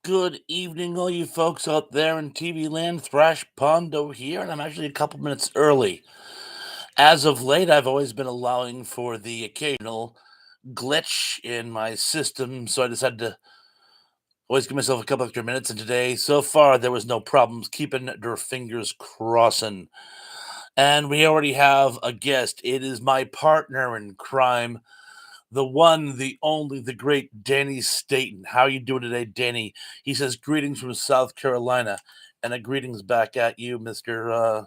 Good evening, all you folks out there in TV land. Thrash Pondo here, and I'm actually a couple minutes early. As of late, I've always been allowing for the occasional glitch in my system, so I decided to always give myself a couple extra minutes. And today, so far, there was no problems. Keeping their fingers crossing. And we already have a guest. It is my partner in crime, the one, the only, the great Danny Staten. How you doing today, Danny? He says greetings from South Carolina, and a greetings back at you, Mister.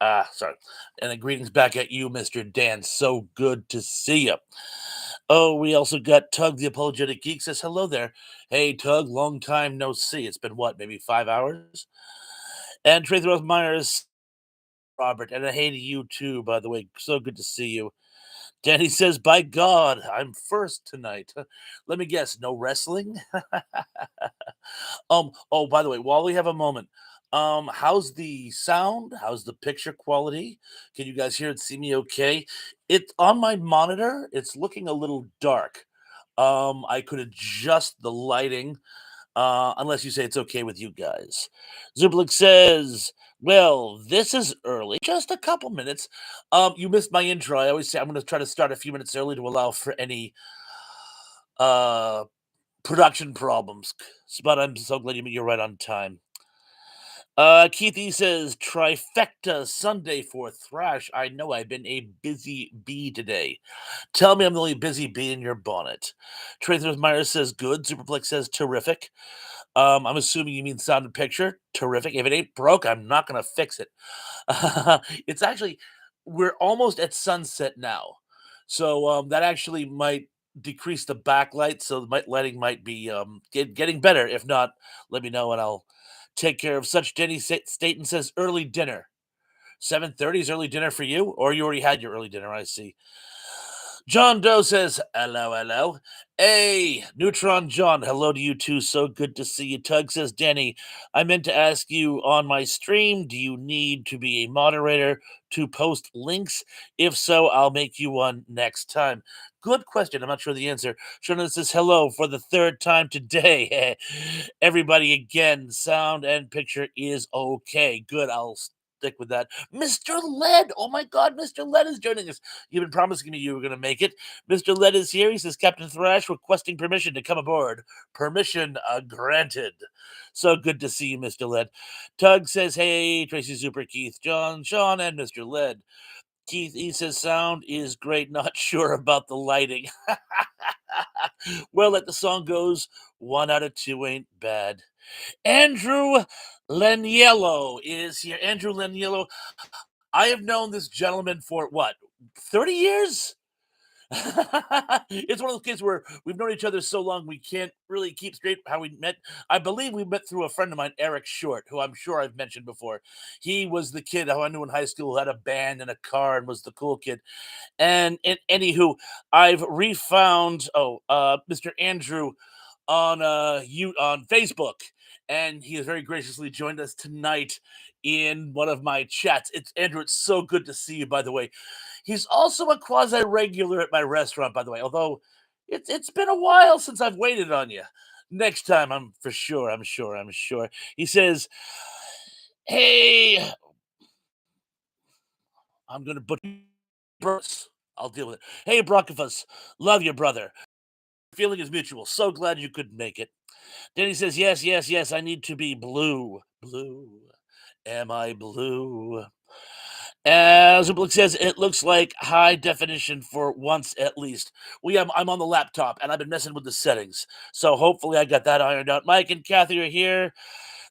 Sorry, and a greetings back at you, Mister Dan. So good to see you. Oh, we also got Tug, the apologetic geek. Says hello there. Hey, Tug, long time no see. It's been what, maybe 5 hours? And Tracy Rose Myers, Robert, and a hey to you too, by the way. So good to see you. Danny says, "By God, I'm first tonight." Let me guess, no wrestling? Oh, by the way, while we have a moment, how's the sound? How's the picture quality? Can you guys hear and see me okay? It on my monitor, it's looking a little dark. I could adjust the lighting, unless you say it's okay with you guys. Zublik says, "Well, this is early, just a couple minutes." You missed my intro. I always say I'm going to try to start a few minutes early to allow for any uh, production problems. But I'm so glad you're right on time. Keithy says, "Trifecta Sunday for Thrash. I know I've been a busy bee today. Tell me I'm the only busy bee in your bonnet." Tracer Myers says, "Good." Superplex says, "Terrific." I'm assuming you mean sound and picture. Terrific. If it ain't broke, I'm not gonna fix it. It's actually we're almost at sunset now, so that actually might decrease the backlight, so the lighting might be getting better. If not, let me know and I'll take care of such. Denny Staten says early dinner. 7:30 is early dinner for you, or you already had your early dinner. I see. John Doe says, "Hello, hello." Hey, Neutron John, hello to you too. So good to see you. Tug says, "Danny, I meant to ask you on my stream, do you need to be a moderator to post links? If so, I'll make you one next time." Good question. I'm not sure the answer. Shona says, "Hello for the third time today." Everybody, again, sound and picture is okay. Good. I'll stick with that. Mr. Lead. Oh my God, Mr. Lead is joining us. You've been promising me you were going to make it. Mr. Lead is here. He says, "Captain Thrash requesting permission to come aboard. Permission granted." So good to see you, Mr. Lead. Tug says, "Hey, Tracy Super, Keith, John, Sean, and Mr. Lead." Keith, he says, "Sound is great. Not sure about the lighting." Well, like the song goes, 1 out of 2 ain't bad. Andrew Leniello is here. Andrew Leniello, I have known this gentleman for what, 30 years? It's one of those cases where we've known each other so long we can't really keep straight how we met. I believe we met through a friend of mine, Eric Short, who I'm sure I've mentioned before. He was the kid who I knew in high school who had a band and a car and was the cool kid. And anywho, I've refound Mr. Andrew on you on Facebook, and he has very graciously joined us tonight in one of my chats. It's Andrew. It's so good to see you. By the way, he's also a quasi regular at my restaurant. By the way, although it's been a while since I've waited on you. Next time, I'm for sure. I'm sure. I'm sure. He says, "Hey, I'm gonna butcher Bruce. I'll deal with it. Hey, Brockifus, love you, brother. Feeling is mutual. So glad you couldn't make it." Then he says, "Yes, yes, yes, I need to be blue. Blue. Am I blue?" As Zublik says, "It looks like high definition for once at least." I'm on the laptop and I've been messing with the settings. So hopefully I got that ironed out. Mike and Kathy are here.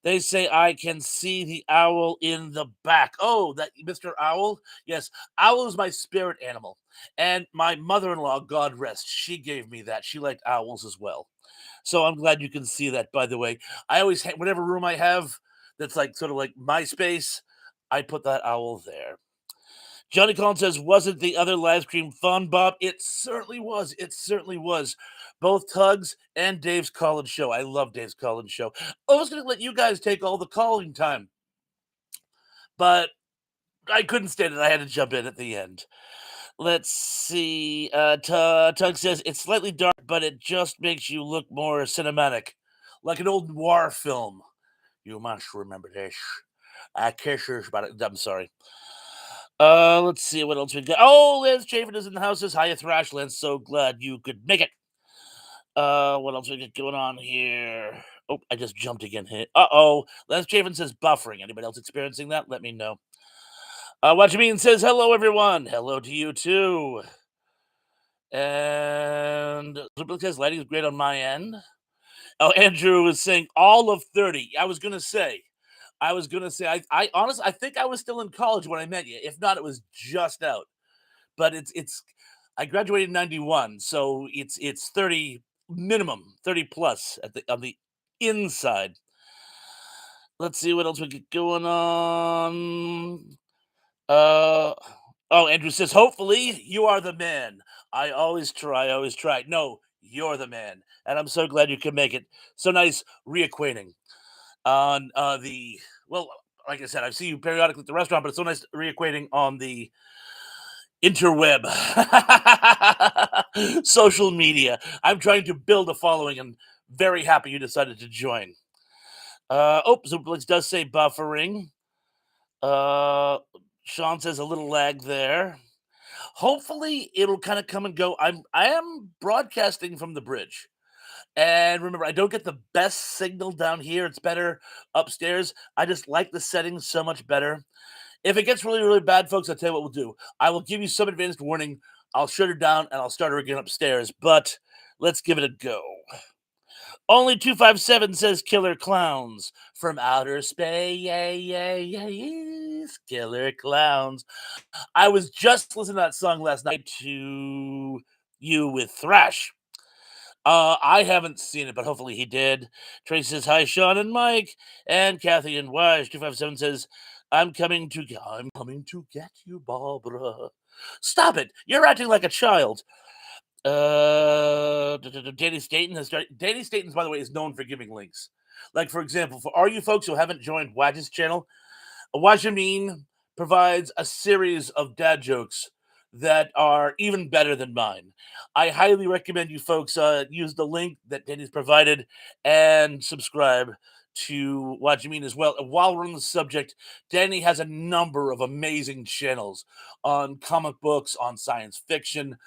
They say I can see the owl in the back. Oh, that Mr. Owl? Yes, owl is my spirit animal. And my mother-in-law, God rest, she gave me that. She liked owls as well. So I'm glad you can see that, by the way. I always, whatever room I have that's like sort of like my space, I put that owl there. Johnny Collins says, "Wasn't the other live stream fun, Bob?" It certainly was. It certainly was. Both Tugs and Dave's Collins show. I love Dave's Collins show. I was going to let you guys take all the calling time, but I couldn't stand it. I had to jump in at the end. Let's see. Tug says, "It's slightly dark, but it just makes you look more cinematic." like an old noir film. You must remember this. I kisses, but I'm sorry. Let's see what else we got. Oh, Lance Chafin is in the house. Says hiya, Thrashland. So glad you could make it. What else we got going on here? Oh, I just jumped again. Uh-oh. Lance Chafin says buffering. Anybody else experiencing that? Let me know. What you mean says hello, everyone. Hello to you too. And Super says lighting is great on my end. Oh, Andrew was saying all of 30. I was gonna say, I honestly, I think I was still in college when I met you. If not, it was just out. But I graduated in 91, so it's 30 minimum, 30 plus at the on the inside. Let's see what else we get going on. Uh oh, Andrew says, hopefully you are the man. I always try. No, you're the man. And I'm so glad you could make it. So nice reacquainting on the well, like I said, I see you periodically at the restaurant, but it's so nice reacquainting on the interweb, social media. I'm trying to build a following and very happy you decided to join. Oh, Superblitz does say buffering. Uh, Sean says a little lag there. Hopefully, it'll kind of come and go. I am broadcasting from the bridge. And remember, I don't get the best signal down here. It's better upstairs. I just like the settings so much better. If it gets really, really bad, folks, I'll tell you what we'll do. I will give you some advanced warning. I'll shut her down and I'll start her again upstairs. But let's give it a go. Only 257 says killer clowns from outer space. Killer clowns. I was just listening to that song last night to you with Thrash. I haven't seen it, but hopefully he did. Tracy says, hi, Sean and Mike. And Kathy and Wise 257 says, I'm coming to get you, Barbara. Stop it. You're acting like a child. Danny Staten has started. Danny Staten, by the way, is known for giving links. Like, for example, for all you folks who haven't joined Wadge's channel, Wajamin provides a series of dad jokes that are even better than mine. I highly recommend you folks use the link that Danny's provided and subscribe to Wajamin as well. And while we're on the subject, Danny has a number of amazing channels on comic books, on science fiction.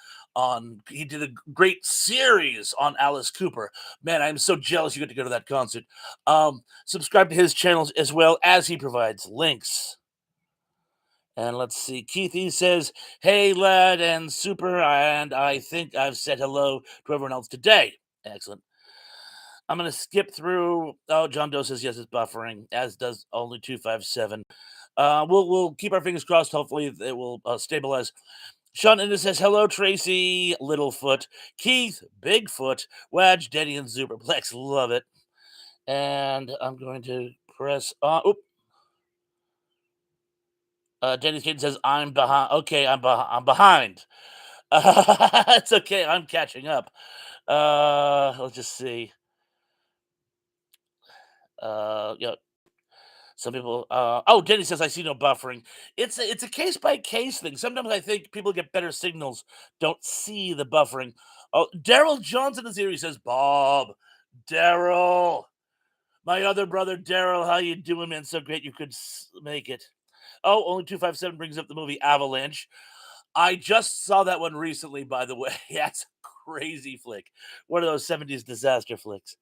He did a great series on Alice Cooper. Man, I'm so jealous you get to go to that concert. Subscribe to his channels as well as he provides links. And let's see. Keithy says, hey, lad and super. And I think I've said hello to everyone else today. Excellent. I'm going to skip through. Oh, John Doe says, yes, it's buffering, as does only 257. We'll keep our fingers crossed. Hopefully, it will stabilize. Sean Innes says, hello, Tracy, Littlefoot, Keith, Bigfoot, Wadge, Denny, and Superplex. Love it. And I'm going to press. Denny Caden says, I'm behind. Okay, I'm behind. It's okay. I'm catching up. Let's just see. Yeah. Some people. Oh, Denny says I see no buffering. It's a case by case thing. Sometimes I think people get better signals, don't see the buffering. Oh, Daryl Johnson is here. He says, Bob, Daryl, my other brother Daryl, how you doing, man? So great you could make it. Oh, only 257 brings up the movie Avalanche. I just saw that one recently, by the way. That's a crazy flick. One of those 70s disaster flicks.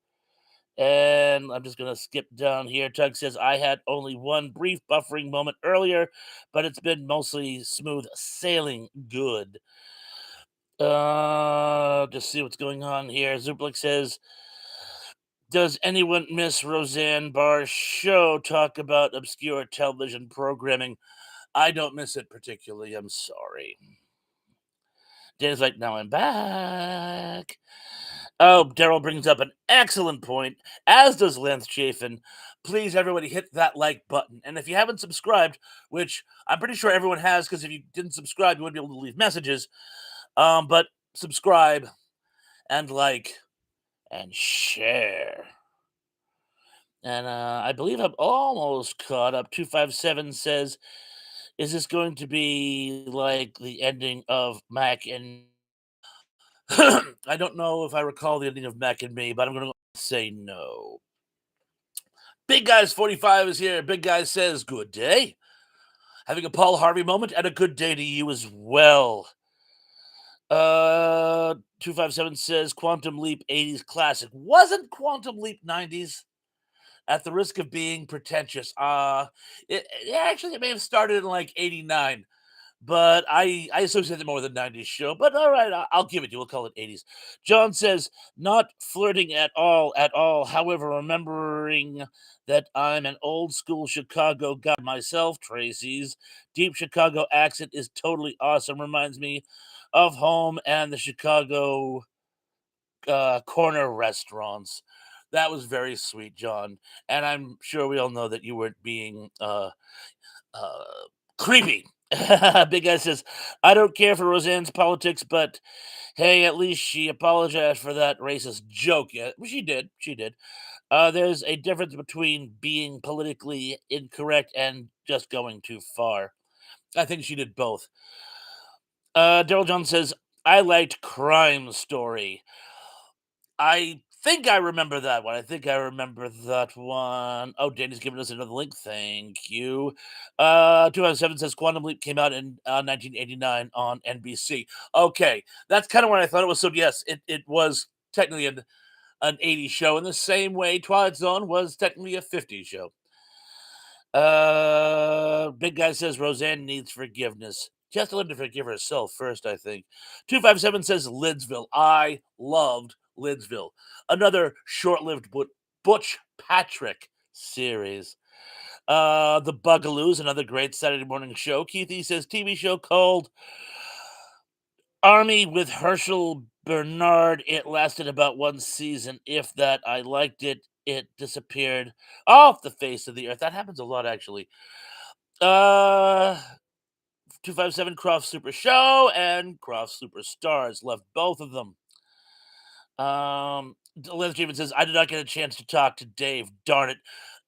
And I'm just going to skip down here. Tug says, I had only one brief buffering moment earlier, but it's been mostly smooth sailing. Good. Just see what's going on here. Zuplik says, does anyone miss Roseanne Barr's show talk about obscure television programming? I don't miss it particularly. I'm sorry. Dan's like, now I'm back. Oh, Daryl brings up an excellent point, as does Lance Chafin. Please, everybody, hit that like button. And if you haven't subscribed, which I'm pretty sure everyone has, because if you didn't subscribe, you wouldn't be able to leave messages. But subscribe and like and share. And I believe I'm almost caught up. 257 says, is this going to be like the ending of Mac and I don't know if I recall the ending of Mac and Me, but I'm going to say no. Big Guys 45 is here. Big Guy says, good day. Having a Paul Harvey moment and a good day to you as well. 257 says Quantum Leap 80s classic. Wasn't Quantum Leap 90s? At the risk of being pretentious, it may have started in like 89, but I associate it more with a 90s show. But all right, I'll give it to you. We'll call it 80s. John says, not flirting at all, at all. However, remembering that I'm an old school Chicago guy myself, Tracy's deep Chicago accent is totally awesome. Reminds me of home and the Chicago corner restaurants. That was very sweet, John. And I'm sure we all know that you weren't being uh, creepy. Big Guy says, I don't care for Roseanne's politics, but hey, at least she apologized for that racist joke. Yeah, well, she did. She did. There's a difference between being politically incorrect and just going too far. I think she did both. Daryl John says, I liked Crime Story. I think I remember that one. I think I remember that one. Oh, Danny's giving us another link. Thank you. 207 says Quantum Leap came out in 1989 on NBC. Okay, that's kind of what I thought it was. So, yes, it was technically an 80s show in the same way Twilight Zone was technically a 50s show. Big Guy says Roseanne needs forgiveness. She has to learn to forgive herself first, I think. 257 says Lidsville. I loved Lidsville. Another short-lived Butch Patrick series. The Bugaloos, another great Saturday morning show. Keithy says TV show called Army with Herschel Bernard. It lasted about one season, if that. I liked it. It disappeared off the face of the earth. That happens a lot, actually. Uh, 257 Croft Super Show and Croft Superstars. Love both of them. Les Jeevan says, I did not get a chance to talk to Dave. Darn it.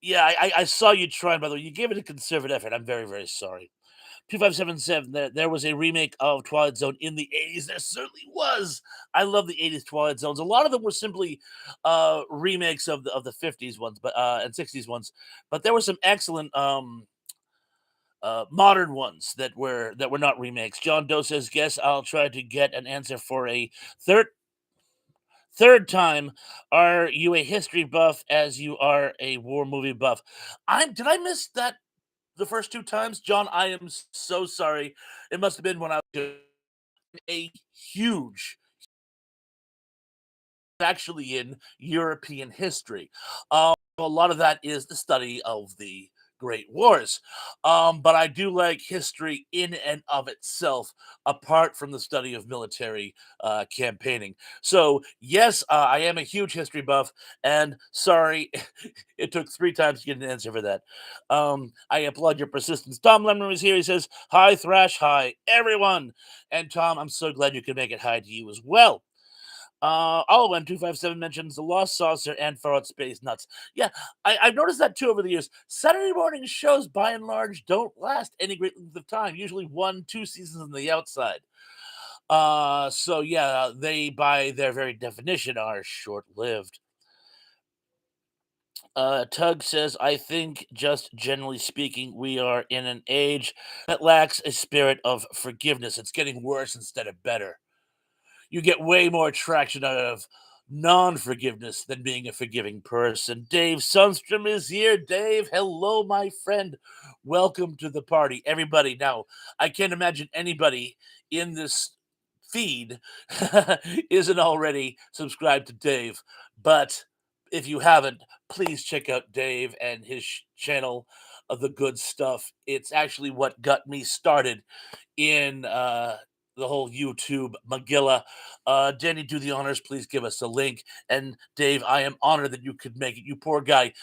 Yeah, I saw you trying, by the way. You gave it a conservative effort. I'm very, very sorry. 2577, there was a remake of Twilight Zone in the 80s. There certainly was. I love the 80s Twilight Zones. A lot of them were simply remakes of the 50s ones, but and 60s ones. But there were some excellent modern ones that were not remakes. John Doe says, "Guess I'll try to get an answer for a third third time. Are you a history buff as you are a war movie buff?" Did I miss that the first two times, John? I am so sorry. It must have been when I was a huge actually in European history. A lot of that is the study of the Great Wars. But I do like history in and of itself, apart from the study of military campaigning. So, yes, I am a huge history buff, and sorry, it took three times to get an answer for that. I applaud your persistence. Tom Lemon is here. He says, hi, Thrash, hi, everyone. And Tom, I'm so glad you could make it hi to you as well. Oliver 257 mentions the Lost Saucer and Far Out Space Nuts. Yeah, I've noticed that too over the years. Saturday morning shows, by and large, don't last any great length of time. Usually 1, 2 seasons on the outside. So yeah, they, by their very definition, are short-lived. Tug says, I think, just generally speaking, we are in an age that lacks a spirit of forgiveness. It's getting worse instead of better. You get way more traction out of non-forgiveness than being a forgiving person. Dave Sundstrom is here. Dave, hello, my friend. Welcome to the party, everybody. Now, I can't imagine anybody in this feed isn't already subscribed to Dave, but if you haven't, please check out Dave and his channel of the good stuff. It's actually what got me started in the whole YouTube Magilla. Danny, do the honors. Please give us a link. And Dave, I am honored that you could make it. You poor guy.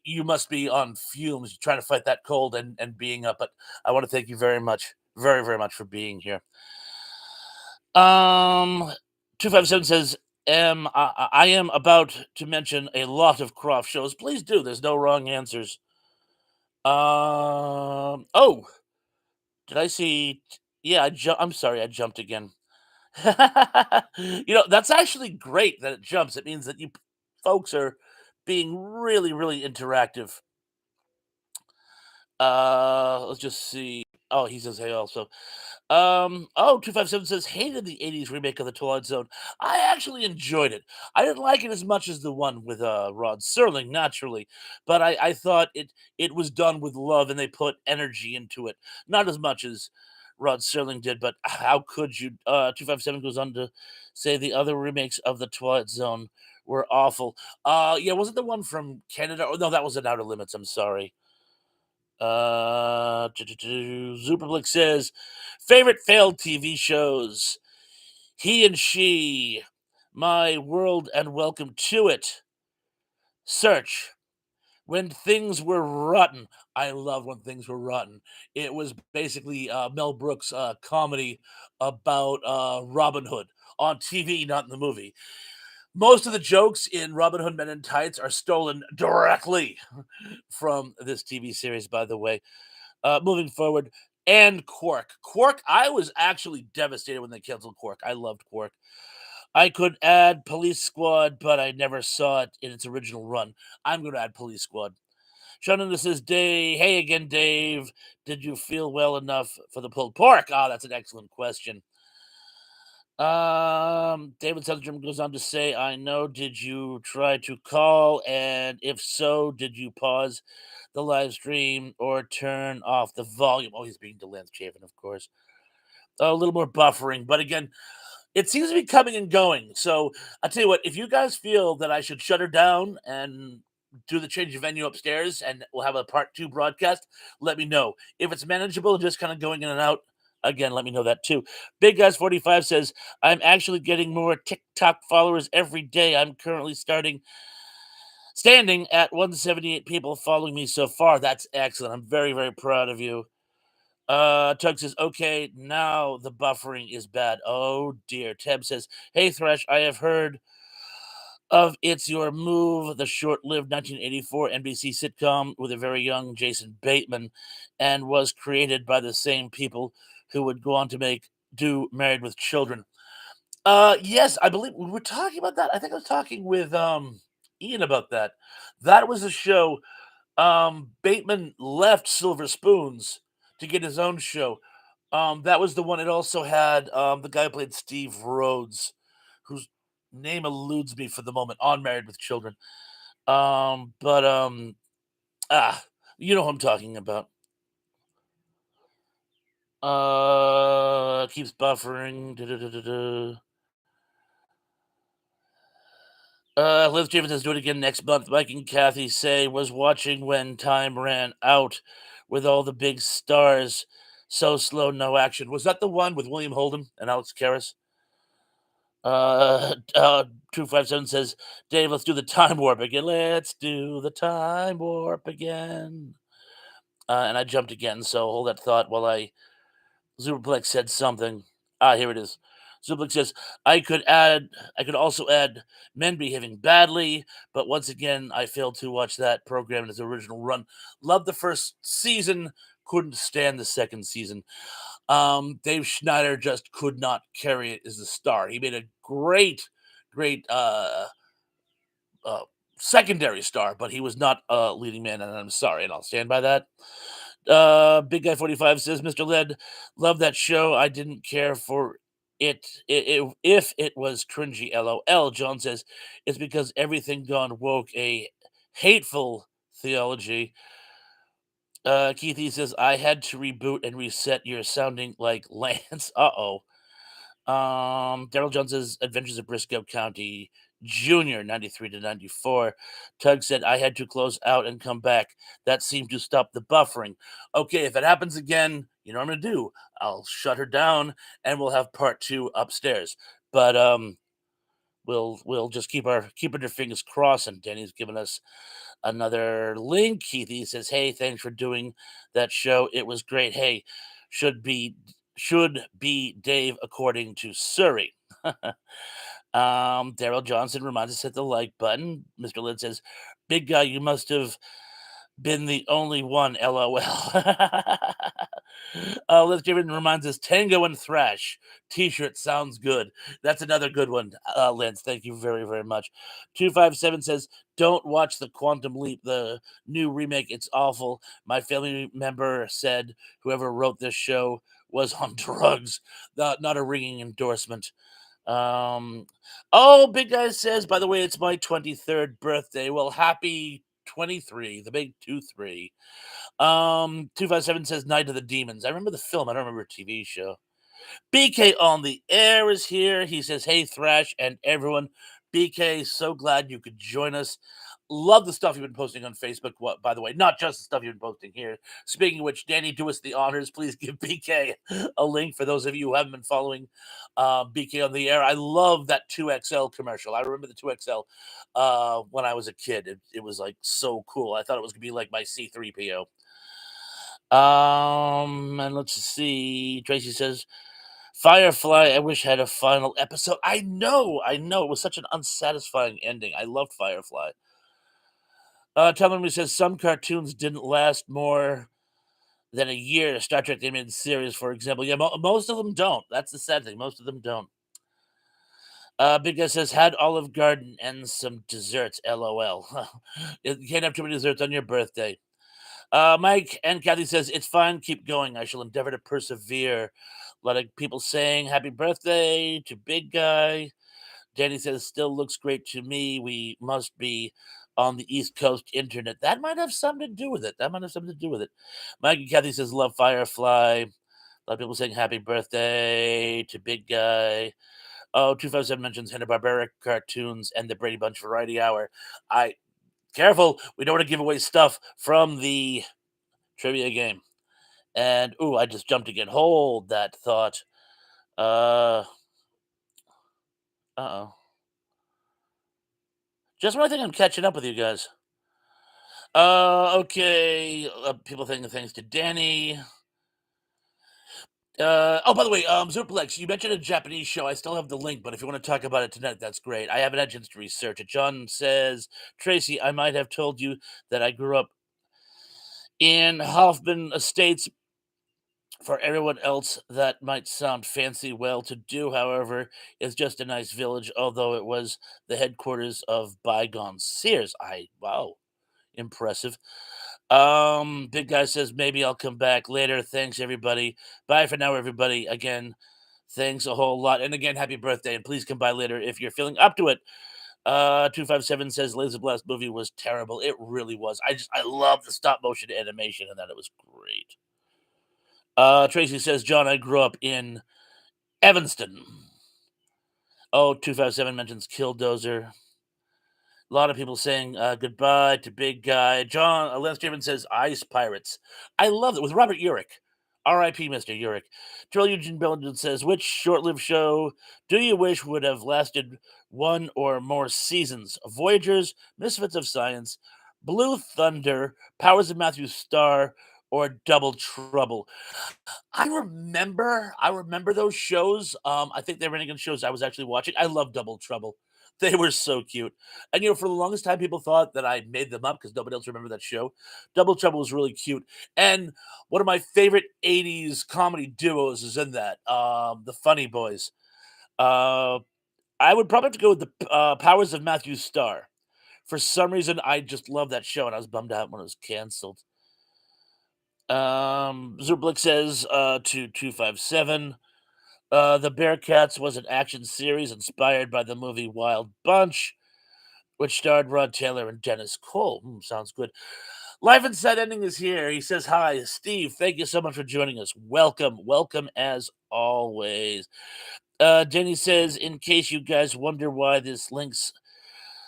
You must be on fumes trying to fight that cold and being up. But I want to thank you very much, very, very much for being here. 257 says, I am about to mention a lot of Croft shows. Please do. There's no wrong answers. Oh, did I see? Yeah, I'm sorry, I jumped again. That's actually great that it jumps. It means that you folks are being really, really interactive. Let's just see. Oh, he says hey also. 257 says hated the 80s remake of the Twilight Zone. I actually enjoyed it. I didn't like it as much as the one with Rod Serling, naturally, but I thought it was done with love and they put energy into it. Not as much as Rod Serling did, but how could you? 257 goes on to say the other remakes of the Twilight Zone were awful. Yeah, was it the one from Canada? Oh no, that was an Outer Limits. I'm sorry. Superblick says favorite failed TV shows. He and She, My World and Welcome to It, Search, When Things Were Rotten. I love When Things Were Rotten. It was basically Mel Brooks' comedy about Robin Hood on TV, not in the movie. Most of the jokes in Robin Hood Men in Tights are stolen directly from this TV series, by the way. Moving forward, and Quark. Quark, I was actually devastated when they canceled Quark. I loved Quark. I could add Police Squad, but I never saw it in its original run. I'm going to add Police Squad. Shannon says, Dave, hey again, Dave. Did you feel well enough for the pulled pork? Ah, that's an excellent question. David Sundstrom goes on to say, I know, did you try to call? And if so, did you pause the live stream or turn off the volume? Oh, he's being Delance Chafin, of course. A little more buffering, but again, it seems to be coming and going. So I'll tell you what, if you guys feel that I should shut her down and do the change of venue upstairs and we'll have a part two broadcast, let me know. If it's manageable, just kind of going in and out, again, let me know that too. Big Guys 45 says, I'm actually getting more TikTok followers every day. I'm currently standing at 178 people following me so far. That's excellent. I'm very, very proud of you. Tug says, okay, now the buffering is bad. Oh dear. Teb says, hey Thresh, I have heard of It's Your Move, the short-lived 1984 NBC sitcom with a very young Jason Bateman, and was created by the same people who would go on to do Married with Children. Yes, I believe we were talking about that. I think I was talking with Ian about that. That was a show. Bateman left Silver Spoons to get his own show. That was the one. It also had the guy who played Steve Rhodes, whose name eludes me for the moment, on Married with Children. But you know who I'm talking about. Keeps buffering. Da-da-da-da-da. Liz James says do it again next month. Mike and Kathy say was watching when time ran out with all the big stars. So slow, no action. Was that the one with William Holden and Alex Karras? 257 says, Dave, let's do the time warp again. Let's do the time warp again. And I jumped again, so hold that thought while Superplex said something. Here it is. Superplex says, I could also add men behaving badly, but once again, I failed to watch that program in its original run. Loved the first season, couldn't stand the second season. Dave Schneider just could not carry it as a star. He made a great uh, secondary star, but he was not a leading man, and I'm sorry, and I'll stand by that. Big Guy 45 says, Mr. Led, love that show. I didn't care for if it was cringy. LOL. John says, it's because everything gone woke a hateful theology. Keith, he says, I had to reboot and reset. You're sounding like Lance. Uh-oh. Daryl Jones's Adventures of Briscoe County Jr., 93 to 94. Tug said, I had to close out and come back. That seemed to stop the buffering. Okay, if it happens again, you know what I'm going to do? I'll shut her down and we'll have part two upstairs. But we'll just keeping our fingers crossed. And Danny's given us another link. He says, hey, thanks for doing that show. It was great. Hey, should be should be Dave according to Surrey. Daryl Johnson reminds us to hit the like button. Mr. Lynn says, big guy, you must have been the only one. LOL. Liz Given reminds us Tango and Thrash t-shirt sounds good. That's another good one, Lance. Thank you very, very much. 257 says, don't watch the Quantum Leap, the new remake. It's awful. My family member said whoever wrote this show was on drugs. Not a ringing endorsement. Um, oh, Big Guy says, by the way, it's my 23rd birthday. Well, happy 23, the big 2-3. 257 says Night of the Demons. I remember the film, I don't remember a TV show. BK on the air is here. He says, hey, Thrash and everyone. BK, so glad you could join us. Love the stuff you've been posting on Facebook, by the way, not just the stuff you've been posting here. Speaking of which, Danny, do us the honors. Please give BK a link for those of you who haven't been following BK on the air. I love that 2XL commercial. I remember the 2XL when I was a kid. It was like so cool. I thought it was going to be like my C3PO. And let's see. Tracy says, Firefly, I wish had a final episode. I know. It was such an unsatisfying ending. I loved Firefly. Telling me says some cartoons didn't last more than a year. Star Trek the animated series, for example. Yeah, most of them don't. That's the sad thing. Most of them don't. Big Guy says, had Olive Garden and some desserts. LOL. You can't have too many desserts on your birthday. Mike and Kathy says, it's fine. Keep going. I shall endeavor to persevere. A lot of people saying happy birthday to Big Guy. Danny says, still looks great to me. We must be on the East Coast internet. That might have something to do with it. Mike and Kathy says, love Firefly. A lot of people saying happy birthday to Big Guy. Oh, 257 mentions Hanna-Barbera cartoons and the Brady Bunch Variety Hour. Careful, we don't want to give away stuff from the trivia game. And I just jumped again. Hold that thought. Uh-oh. Just when I think I'm catching up with you guys. Okay. People thinking thanks to Danny. Oh, by the way, Zuplex, you mentioned a Japanese show. I still have the link, but if you want to talk about it tonight, that's great. I haven't had a chance to research it. John says, Tracy, I might have told you that I grew up in Hoffman Estates. For everyone else, that might sound fancy. Well to do, however, is just a nice village, although it was the headquarters of bygone Sears. Wow, impressive. Big Guy says maybe I'll come back later. Thanks, everybody. Bye for now, everybody. Again, thanks a whole lot. And again, happy birthday. And please come by later if you're feeling up to it. 257 says Laser Blast movie was terrible. It really was. I love the stop motion animation and that it was great. Tracy says, John, I grew up in Evanston. Oh, 257 mentions Killdozer. A lot of people saying goodbye to Big Guy. John Lance Draven says Ice Pirates. I love it with Robert Urich. R.I.P. Mr. Urich. Trill Eugene Bellinger says, which short-lived show do you wish would have lasted one or more seasons? Voyagers, Misfits of Science, Blue Thunder, Powers of Matthew Star, or Double Trouble? I remember those shows. I think they were running shows I was actually watching. I love Double Trouble. They were so cute. And for the longest time, people thought that I made them up because nobody else remembered that show. Double Trouble was really cute. And one of my favorite 80s comedy duos is in that. The Funny Boys. Uh, I would probably have to go with the Powers of Matthew Star. For some reason, I just love that show, and I was bummed out when it was canceled. Zurblick says to 257, The Bearcats was an action series inspired by the movie Wild Bunch, which starred Rod Taylor and Dennis Cole. Sounds good. Life and Set Ending is here. He says, hi, Steve. Thank you so much for joining us. Welcome as always. Denny says, in case you guys wonder why this link's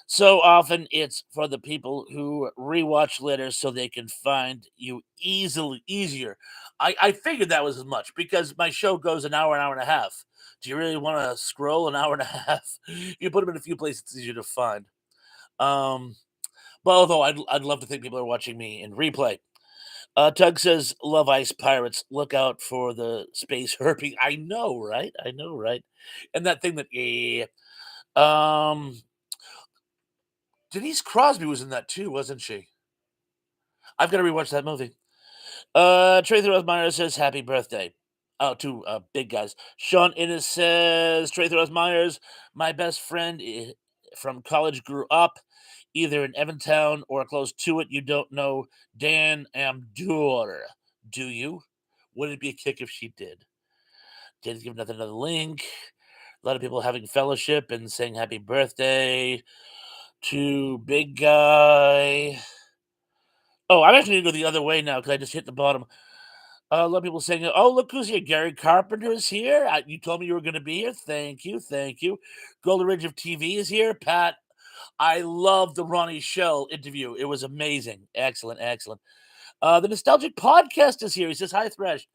so often, it's for the people who rewatch later so they can find you easier. I figured that was as much because my show goes an hour and a half. Do you really want to scroll an hour and a half? You put them in a few places, it's easier to find. Um, but although I'd love to think people are watching me in replay. Tug says, "Love Ice Pirates. Look out for the space herping." I know, right? And that thing that, yeah. Denise Crosby was in that too, wasn't she? I've got to rewatch that movie. Tracy Rosmeyer says happy birthday. Oh, to big guys. Sean Innes says Tracy Rosmeyers, my best friend from college grew up either in Evantown or close to it. You don't know Dan Amdur, do you? Would it be a kick if she did? Dan's giving another link. A lot of people having fellowship and saying happy birthday to big guy. Oh, I'm actually gonna go the other way now because I just hit the bottom. A lot of people saying, "Oh, look who's here! Gary Carpenter is here. You told me you were going to be here. Thank you, thank you." Golden Ridge of TV is here. Pat, I love the Ronnie Shell interview. It was amazing. Excellent, excellent. The Nostalgic Podcast is here. He says, "Hi, Thresh.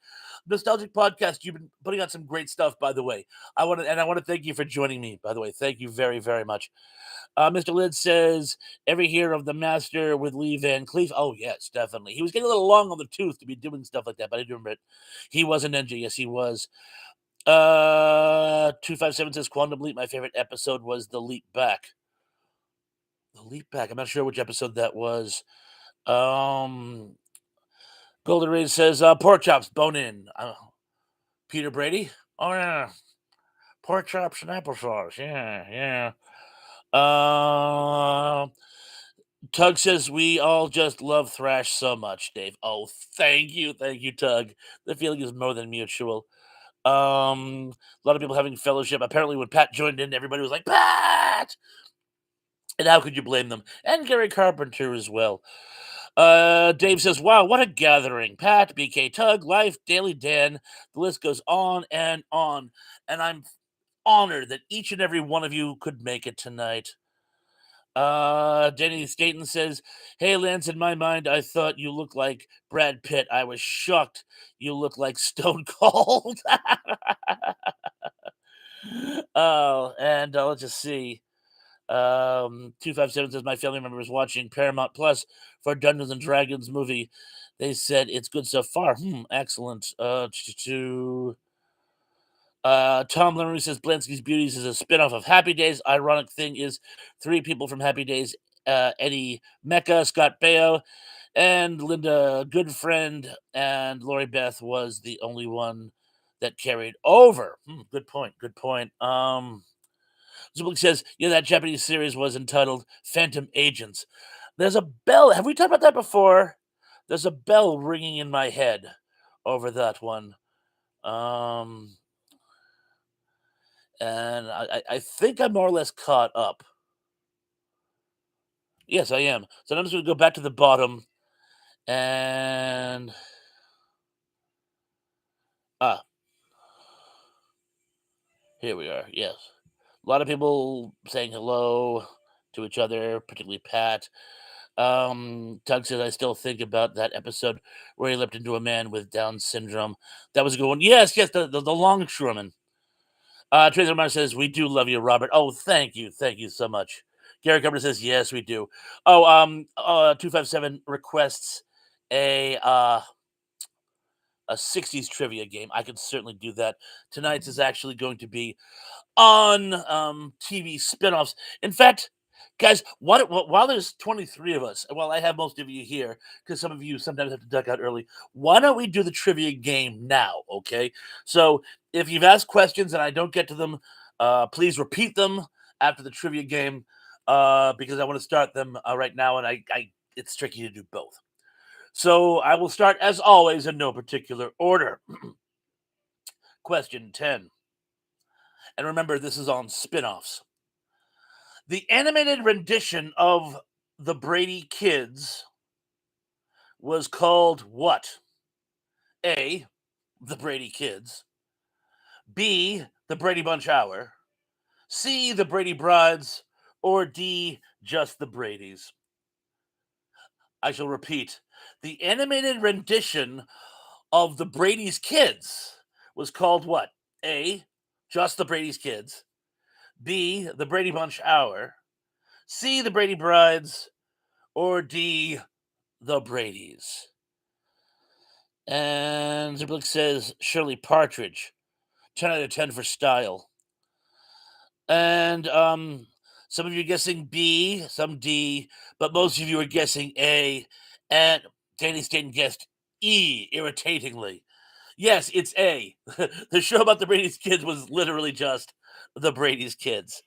Nostalgic Podcast. You've been putting out some great stuff, by the way. I want to thank you for joining me. By the way, thank you very, very much." Mr. Lid says, every year of the Master with Lee Van Cleef. Oh, yes, definitely. He was getting a little long on the tooth to be doing stuff like that, but I do remember it. He was an ninja. Yes, he was. 257 says, Quantum Leap. My favorite episode was The Leap Back. The Leap Back. I'm not sure which episode that was. Golden Ray says, pork chops, bone in. Peter Brady. Oh, yeah. Pork chops and applesauce. Yeah, yeah. Tug says we all just love Thrash so much, Dave. Oh, thank you, Tug. The feeling is more than mutual. A lot of people having fellowship. Apparently, when Pat joined in, everybody was like, Pat! And how could you blame them? And Gary Carpenter as well. Dave says, wow, what a gathering. Pat, BK Tug, Life, Daily Dan. The list goes on and on. And I'm honored that each and every one of you could make it tonight. Denny Staten says, hey, Lance, in my mind, I thought you looked like Brad Pitt. I was shocked you look like Stone Cold. Oh, and let's just see. 257 says, my family member was watching Paramount Plus for Dungeons and Dragons movie. They said it's good so far. Excellent. Tom Lemery says Blansky's Beauties is a spinoff of Happy Days. Ironic thing is, three people from Happy Days, Eddie Mecca, Scott Baio, and Linda Goodfriend, and Lori Beth was the only one that carried over. Good point. Good point. Zubik says, yeah, that Japanese series was entitled Phantom Agents. There's a bell. Have we talked about that before? There's a bell ringing in my head over that one. And I think I'm more or less caught up. Yes, I am. So I'm just going to go back to the bottom and here we are. Yes, a lot of people saying hello to each other, particularly Pat. Doug says I still think about that episode where he leapt into a man with Down syndrome. That was a good one. Yes, yes, the longshoreman. Tracy Martin says, we do love you, Robert. Oh, thank you so much. Gary Carpenter says, yes, we do. Oh, 257 requests a 60s trivia game. I can certainly do that. Tonight's is actually going to be on TV spinoffs. In fact, guys, while there's 23 of us, while I have most of you here, because some of you sometimes have to duck out early, why don't we do the trivia game now? Okay. So if you've asked questions and I don't get to them, please repeat them after the trivia game, because I want to start them right now, and I it's tricky to do both. So I will start as always in no particular order. Question 10. And remember, this is on spin-offs. The animated rendition of the Brady Kids was called what? A, the Brady Kids. B, the Brady Bunch Hour. C, the Brady Brides. Or D, just the Bradys. I shall repeat. The animated rendition of the Brady's Kids was called what? A, just the Brady's Kids. B, the Brady Bunch Hour. C, the Brady Brides. Or D, the Bradys. And Ziplik says Shirley Partridge. 10 out of 10 for style. And some of you are guessing B, some D, but most of you are guessing A. And Danny Staten guessed E, irritatingly. Yes, it's A. The show about the Brady's kids was literally just the Brady's kids.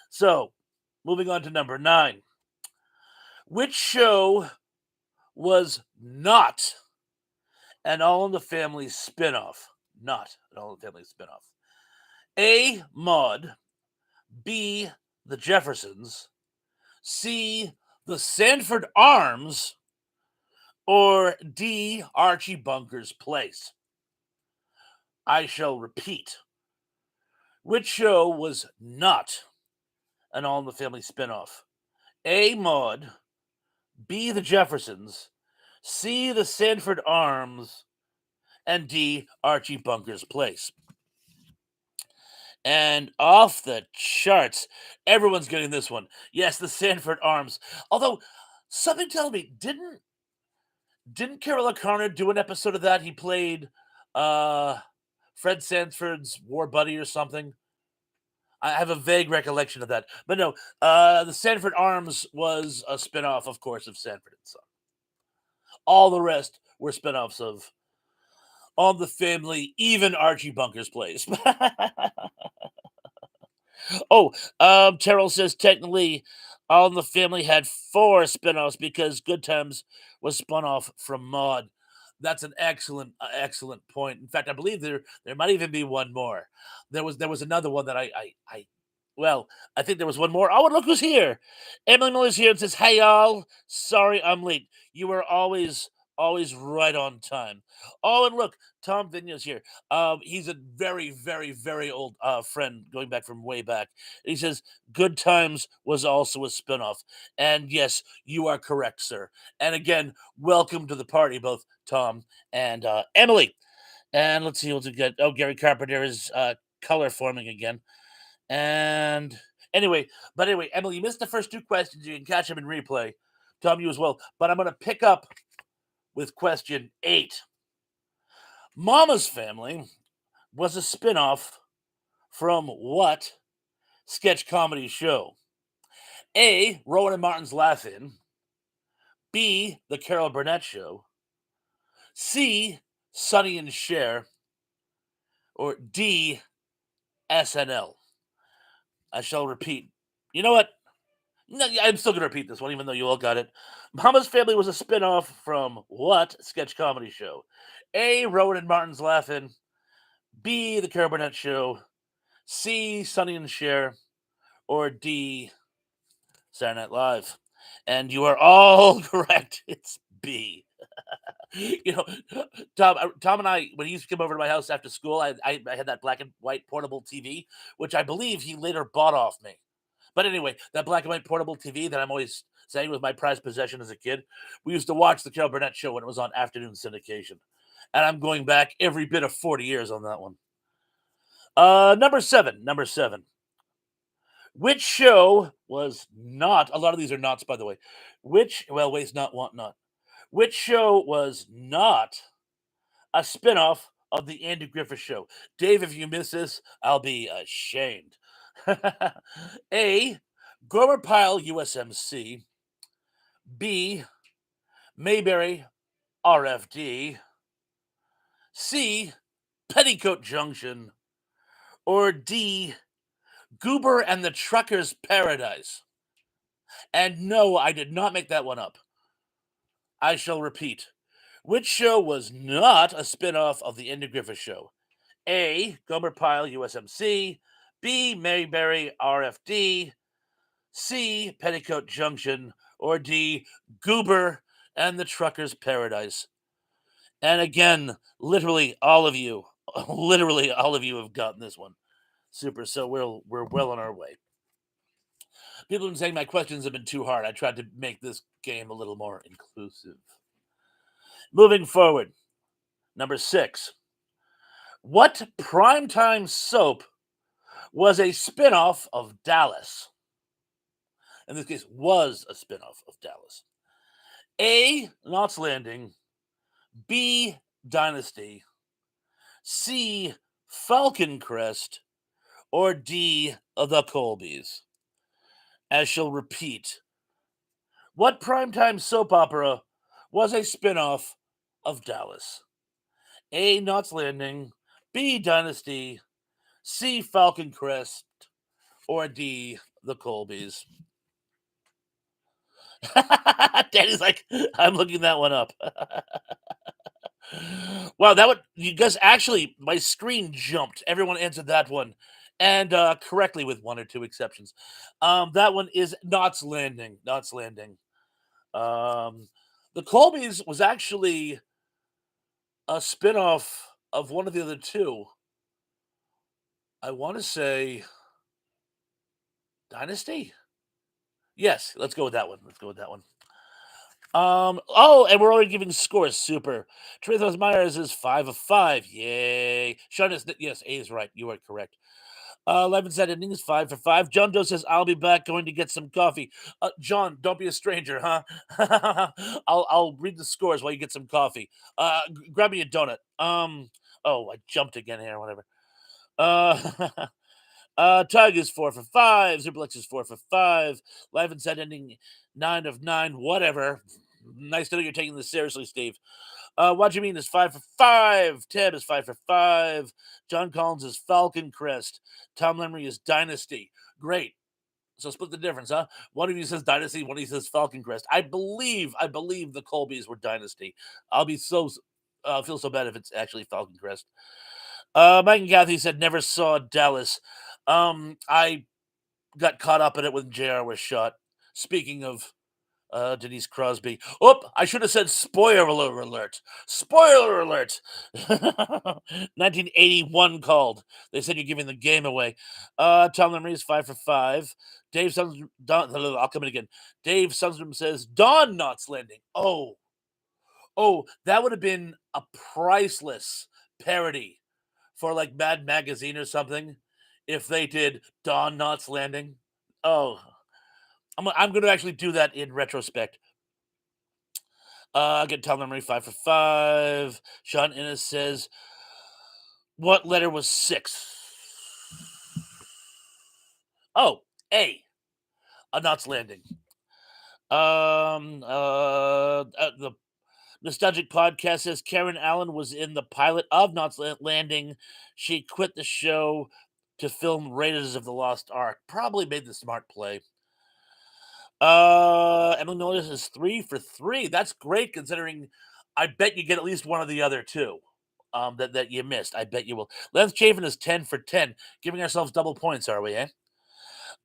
So, moving on to number 9. Which show was not an All in the Family spinoff? Not an All in the Family spinoff. A. Maude. B. The Jeffersons. C. The Sanford Arms. Or D. Archie Bunker's Place. I shall repeat. Which show was not an All in the Family spinoff? A. Maude. B. The Jeffersons. C. The Sanford Arms. And D. Archie Bunker's Place. And off the charts, everyone's getting this one. Yes, the Sanford Arms. Although, something tells me, didn't Carol O'Connor do an episode of that? He played uh Fred Sanford's war buddy or something. I have a vague recollection of that. But no, the Sanford Arms was a spinoff, of course, of Sanford and Son. All the rest were spinoffs of All the Family, even Archie Bunker's Place. Oh, Terrell says technically All in the Family had 4 spinoffs because Good Times was spun off from Maude. That's an excellent point. In fact, I believe there might even be one more. There was another one that well, I think there was one more. Oh, and look who's here. Emily Miller's here and says, "Hey y'all, sorry I'm late. You were always right on time." Oh, and look, Tom Vigneault's here. He's a very, very, very old friend going back from way back. He says, Good Times was also a spinoff. And yes, you are correct, sir. And again, welcome to the party, both Tom and Emily. And let's see what we get. Oh, Gary Carpenter is color forming again. And anyway, Emily, you missed the first 2 questions. You can catch them in replay. Tom, you as well. But I'm going to pick up with question 8. Mama's Family was a spinoff from what sketch comedy show? A. Rowan and Martin's Laugh-In. B. The Carol Burnett Show. C. Sonny and Cher. Or D. SNL. I shall repeat. You know what? No, I'm still going to repeat this one, even though you all got it. Mama's Family was a spinoff from what sketch comedy show? A. Rowan and Martin's Laugh-In. B. The Carol Burnett Show. C. Sonny and Cher. Or D. Saturday Night Live. And you are all correct. It's B. You know, Tom and I, when he used to come over to my house after school, I had that black and white portable TV, which I believe he later bought off me. But anyway, that black and white portable TV that I'm always saying was my prized possession as a kid, we used to watch the Carol Burnett Show when it was on afternoon syndication. And I'm going back every bit of 40 years on that one. Number seven. Which show was not, a lot of these are nots, by the way. Waste not, want not. Which show was not a spinoff of the Andy Griffith Show? Dave, if you miss this, I'll be ashamed. A. Gomer Pyle USMC. B. Mayberry RFD. C. Petticoat Junction. Or D. Goober and the Trucker's Paradise. And no, I did not make that one up. I shall repeat. Which show was not a spin-off of the Andy Griffith Show? A. Gomer Pyle USMC. B. Mayberry RFD. C. Petticoat Junction. Or D. Goober and the Trucker's Paradise. And again, literally all of you have gotten this one. Super. So we're well on our way. People have been saying my questions have been too hard. I tried to make this game a little more inclusive. Moving forward, number 6. What primetime soap was a spinoff of Dallas? In this case, was a spinoff of Dallas. A. Knots Landing. B. Dynasty. C. Falcon Crest. Or D. The Colbys. As she'll repeat. What primetime soap opera was a spinoff of Dallas? A. Knots Landing, B. Dynasty, C. Falcon Crest, or D. The Colbys? Danny's like, I'm looking that one up. Wow, that would you guys actually my screen jumped. Everyone answered that one. And correctly with one or two exceptions. That one is Knots Landing. Knots Landing. Um the Colbys was actually a spin-off of one of the other two. I want to say Dynasty? Yes, let's go with that one. Let's go with that one. Oh, and we're already giving scores. Super. Trithos Myers is 5 of 5. Yay. Sean is, yes, A is right. You are correct. 11 said ending is 5 for 5. John Doe says, I'll be back going to get some coffee. John, don't be a stranger, huh? I'll read the scores while you get some coffee. Grab me a donut. Oh, I jumped again here, whatever. Uh, Tug is 4 for 5. Zublex is 4 for 5. Live and set ending 9 of 9. Whatever. Nice to know you're taking this seriously, Steve. What you mean is 5 for 5. Ted is 5 for 5. John Collins is Falcon Crest. Tom Lemery is Dynasty. Great. So split the difference, huh? One of you says Dynasty, one of you says Falcon Crest. I believe the Colbys were Dynasty. I'll be so feel so bad if it's actually Falcon Crest. Mike and Kathy said never saw Dallas. I got caught up in it when JR was shot. Speaking of Denise Crosby. Oh, I should have said spoiler alert. Spoiler alert. 1981 called. They said you're giving the game away. Tom Lemery is 5 for 5. Dave Sundstrom, I'll come in again. Dave Sundstrom says Dawn Knots Landing. Oh, that would have been a priceless parody for like Mad Magazine or something if they did Dawn Knots Landing. Oh, I'm going to actually do that in retrospect. Again, Tom Memory 5 for 5. Sean Innes says, what letter was 6? Oh, A. A Knots Landing. The Nostalgic Podcast says Karen Allen was in the pilot of Knots Landing. She quit the show to film Raiders of the Lost Ark. Probably made the smart play. Emily Miller is 3 for 3. That's great considering I bet you get at least one of the other two that you missed. I bet you will. Lance Chafin is 10 for 10. Giving ourselves double points, are we, eh?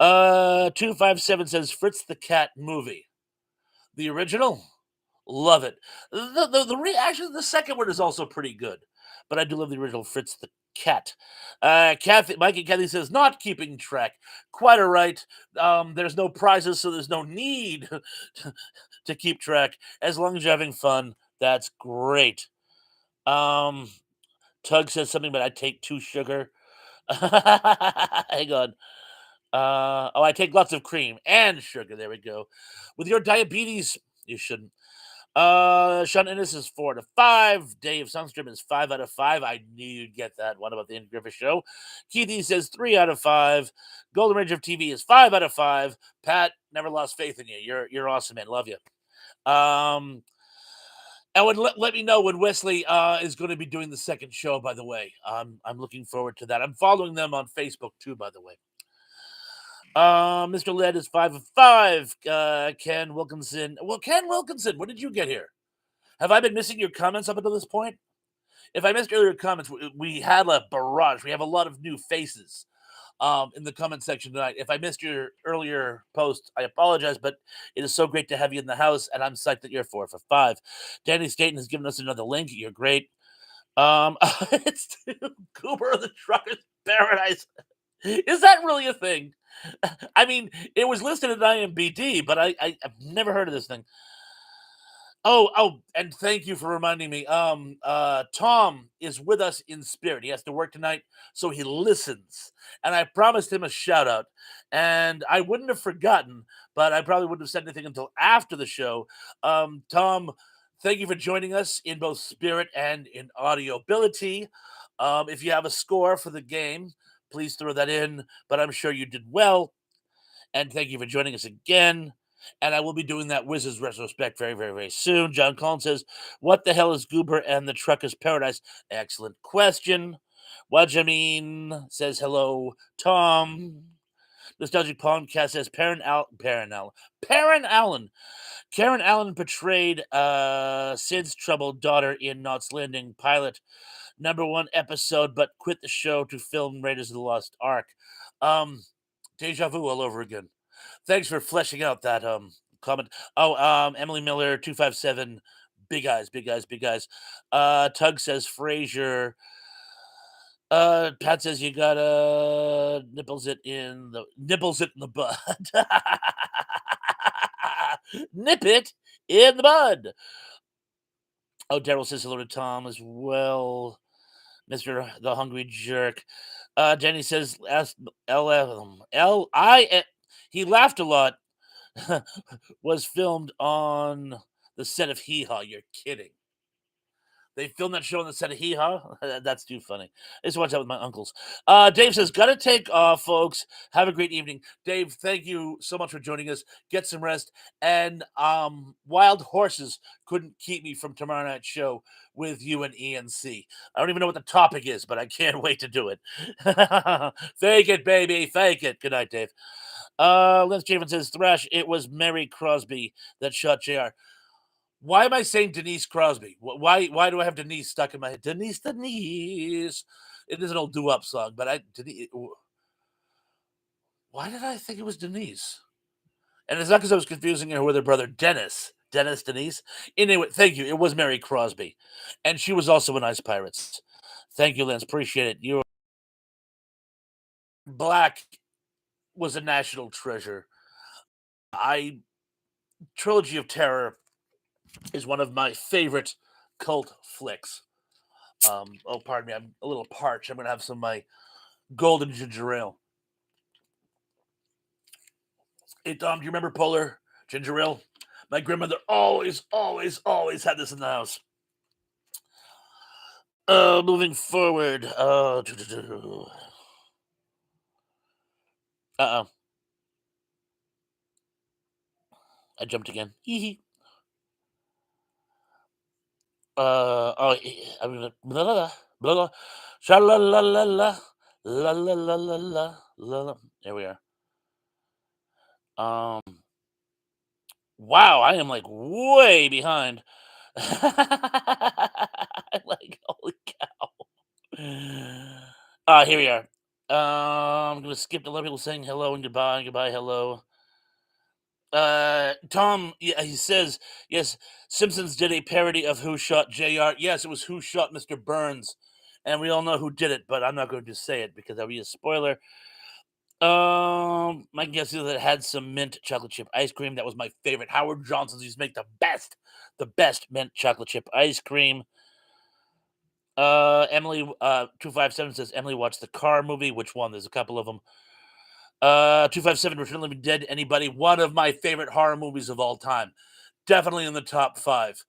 257 says Fritz the Cat movie. The original? Love it. Actually, the second one is also pretty good. But I do love the original Fritz the Cat. Mikey Kathy says, not keeping track. Quite all right. There's no prizes, so there's no need to keep track. As long as you're having fun, that's great. Tug says something, but I take 2 sugar. Hang on. I take lots of cream and sugar. There we go. With your diabetes, you shouldn't. Sean Innes is 4 to 5. Dave Sundstrom is 5 out of 5. I knew you'd get that one about the Andy Griffith Show. Keithy says 3 out of 5. Golden Ranger of TV is 5 out of 5. Pat, never lost faith in you. You're awesome, man. Love you. And let me know when Wesley is going to be doing the second show. By the way, I'm looking forward to that. I'm following them on Facebook too. By the way. Mr. Led is 5 of 5. Ken Wilkinson. Well, Ken Wilkinson, when did you get here? Have I been missing your comments up until this point? If I missed earlier comments, we had a barrage. We have a lot of new faces in the comment section tonight. If I missed your earlier post, I apologize, but it is so great to have you in the house, and I'm psyched that you're 4 for 5. Danny Staten has given us another link. You're great. It's Cooper of the Trucker's Paradise. Is that really a thing? I mean, it was listed at IMBD, but I've never heard of this thing. Oh, and thank you for reminding me. Tom is with us in spirit. He has to work tonight, so he listens. And I promised him a shout out. And I wouldn't have forgotten, but I probably wouldn't have said anything until after the show. Tom, thank you for joining us in both spirit and in audio ability. If you have a score for the game, please throw that in. But I'm sure you did well. And thank you for joining us again. And I will be doing that Wizards retrospect very, very, very soon. John Collins says, "What the hell is Goober and the Trucker's Paradise?" Excellent question. Wajamin says, "Hello, Tom." Nostalgic Podcast says, Perrin Allen. Karen Allen portrayed Sid's troubled daughter in Knots Landing pilot #1 episode, but quit the show to film Raiders of the Lost Ark. Um, Deja vu all over again. Thanks for fleshing out that comment. Oh, Emily Miller 257. Big eyes, big eyes, big eyes. Tug says Frasier. Pat says you gotta nibbles it in the bud. Nip it in the bud. Oh, Daryl says hello to Tom as well. Mr. the Hungry Jerk. Jenny says he laughed a lot. Was filmed on the set of Hee Haw. You're kidding. They filmed that show on the set of Hee Haw? That's too funny. I used to watch that with my uncles. Dave says, "Gotta take off, folks. Have a great evening." Dave, thank you so much for joining us. Get some rest. And Wild Horses couldn't keep me from tomorrow night's show with you and ENC. I don't even know what the topic is, but I can't wait to do it. Fake it, baby. Fake it. Good night, Dave. Lance Javen says, "Thrash, it was Mary Crosby that shot JR." Why am I saying Denise Crosby? Why do I have Denise stuck in my head? Denise, Denise. It is an old doo-wop song, but why did I think it was Denise? And it's not because I was confusing her with her brother Dennis. Denise. Anyway, thank you. It was Mary Crosby, and she was also in Ice Pirates. Thank you, Lance. Appreciate it. You Black was a national treasure. Trilogy of Terror is one of my favorite cult flicks. Oh, pardon me, I'm a little parched. I'm gonna have some of my golden ginger ale. Hey, Tom, do you remember Polar ginger ale? My grandmother always, always, always had this in the house. Moving forward. Uh-oh. I jumped again. Hee I'm gonna blah blah blah blah blah. Sha la la la la la la la la la la la. There we are. Wow, I am like way behind. Like, holy cow. Here we are. I'm gonna skip to a lot of people saying hello and goodbye, goodbye, hello. Tom, yeah, he says, yes, Simpsons did a parody of Who Shot JR. Yes, it was Who Shot Mr. Burns. And we all know who did it, but I'm not going to say it because that would be a spoiler. My guess is that it had some mint chocolate chip ice cream. That was my favorite. Howard Johnson's used to make the best mint chocolate chip ice cream. Emily 257 says Emily watched the Car movie. Which one? There's a couple of them. 257 Return of the Living Dead. Anybody? One of my favorite horror movies of all time. Definitely in the top 5.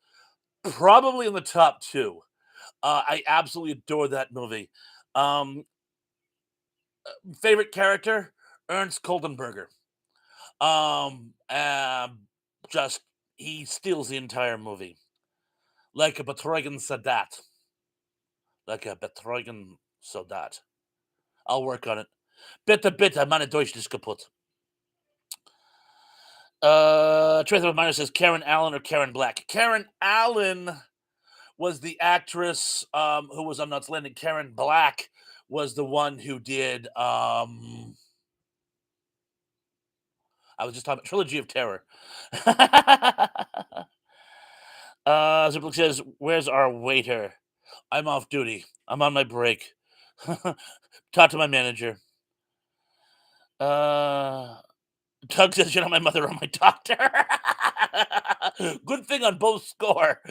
Probably in the top 2. I absolutely adore that movie. Favorite character? Ernst Koldenberger. Just he steals the entire movie. Like a Betreugen Sadat. Like a Betreugen Soldat. I'll work on it. Bitte, meine Deutsch ist kaputt. Truth of Minor says Karen Allen or Karen Black. Karen Allen was the actress who was on Nuts Landing. Karen Black was the one who did I was just talking about Trilogy of Terror. Ziploc says, "Where's our waiter? I'm off duty. I'm on my break. Talk to my manager." Doug says, "You're not my mother or my doctor." Good thing on both score.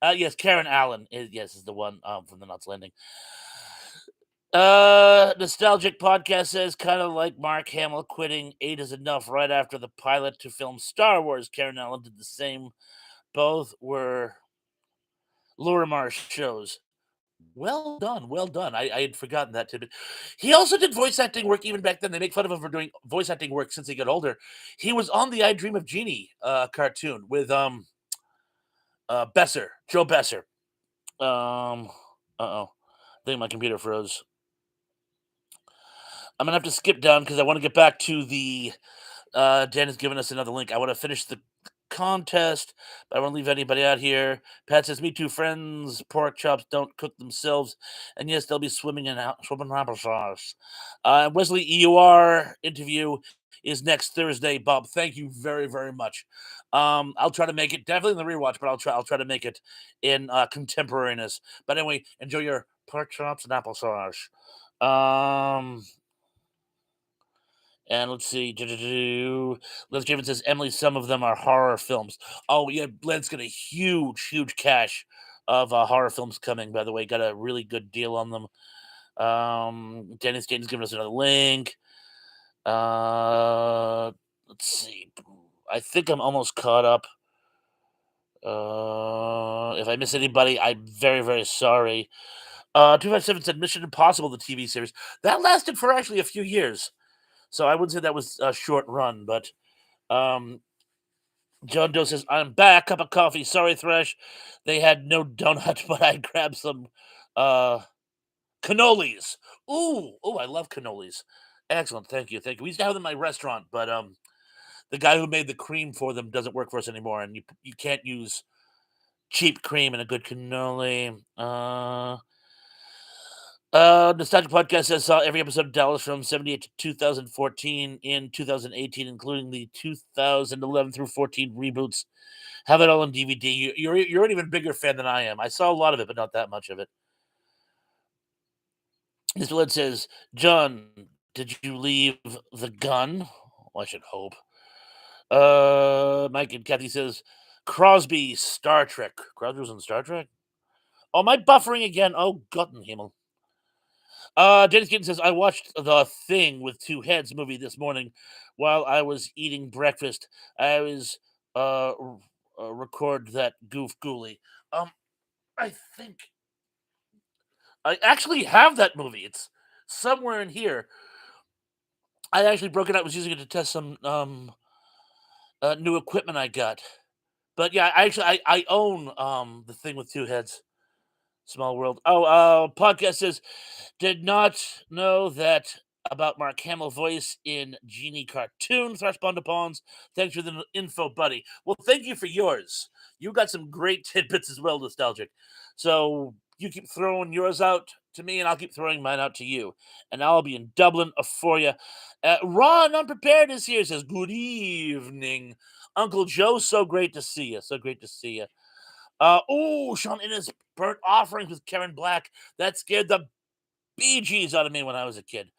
Yes, Karen Allen is the one from the Nuts Landing. Nostalgic Podcast says, kind of like Mark Hamill quitting 8 is enough right after the pilot to film Star Wars. Karen Allen did the same. Both were Laura Marsh shows. Well done, well done. I had forgotten that tidbit. He also did voice acting work even back then. They make fun of him for doing voice acting work since he got older. He was on the I Dream of Jeannie cartoon with Besser, Joe Besser. Uh-oh. I think my computer froze. I'm gonna have to skip down because I want to get back to the Dan has given us another link. I want to finish the contest, but I won't leave anybody out here. Pat says, "Me too, friends. Pork chops don't cook themselves, and yes, they'll be swimming in applesauce." Wesley EUR interview is next Thursday. Bob, thank you very very much. I'll try to make it definitely in the rewatch, but I'll try to make it in contemporaneous. But anyway, enjoy your pork chops and applesauce. Um, and let's see. Liz Javen says, Emily, some of them are horror films. Oh, yeah. Glenn's got a huge, huge cache of horror films coming, by the way. Got a really good deal on them. Dennis Jaden's giving us another link. Let's see. I think I'm almost caught up. If I miss anybody, I'm very, very sorry. 257 said Mission Impossible, the TV series. That lasted for actually a few years. So I wouldn't say that was a short run, but um, John Doe says, I'm back, cup of coffee. Sorry, Thresh. They had no donut, but I grabbed some uh cannolis. Ooh, I love cannolis. Excellent. Thank you. Thank you. We used to have them in my restaurant, but the guy who made the cream for them doesn't work for us anymore, and you can't use cheap cream in a good cannoli. Nostalgic Podcast says saw every episode of Dallas from 78 to 2014 in 2018, including the 2011 through 14 reboots. Have it all on DVD. You're an even bigger fan than I am. I saw a lot of it, but not that much of it. Mr. Led says, John, did you leave the gun? Well, I should hope. Mike and Kathy says, Crosby, Star Trek. Crosby was in Star Trek? Oh, am I buffering again? Oh, Gottenhimmel. Dennis Kitten says, I watched The Thing with Two Heads movie this morning while I was eating breakfast. I was record that goof gooly. Um, I think I actually have that movie. It's somewhere in here. I actually broke it out. Was using it to test some new equipment I got. But yeah, I own The Thing with Two Heads. Small world. Oh, podcast says did not know that about Mark Hamill voice in Genie cartoon Thrash Pawns. Thanks for the info, buddy. Well, thank you for yours. You got some great tidbits as well, nostalgic. So you keep throwing yours out to me, and I'll keep throwing mine out to you. And I'll be in Dublin for you. Ron Unprepared is here. Says good evening, Uncle Joe. So great to see you. So great to see you. Sean Innes burnt offerings with Karen Black. That scared the Bee Gees out of me when I was a kid.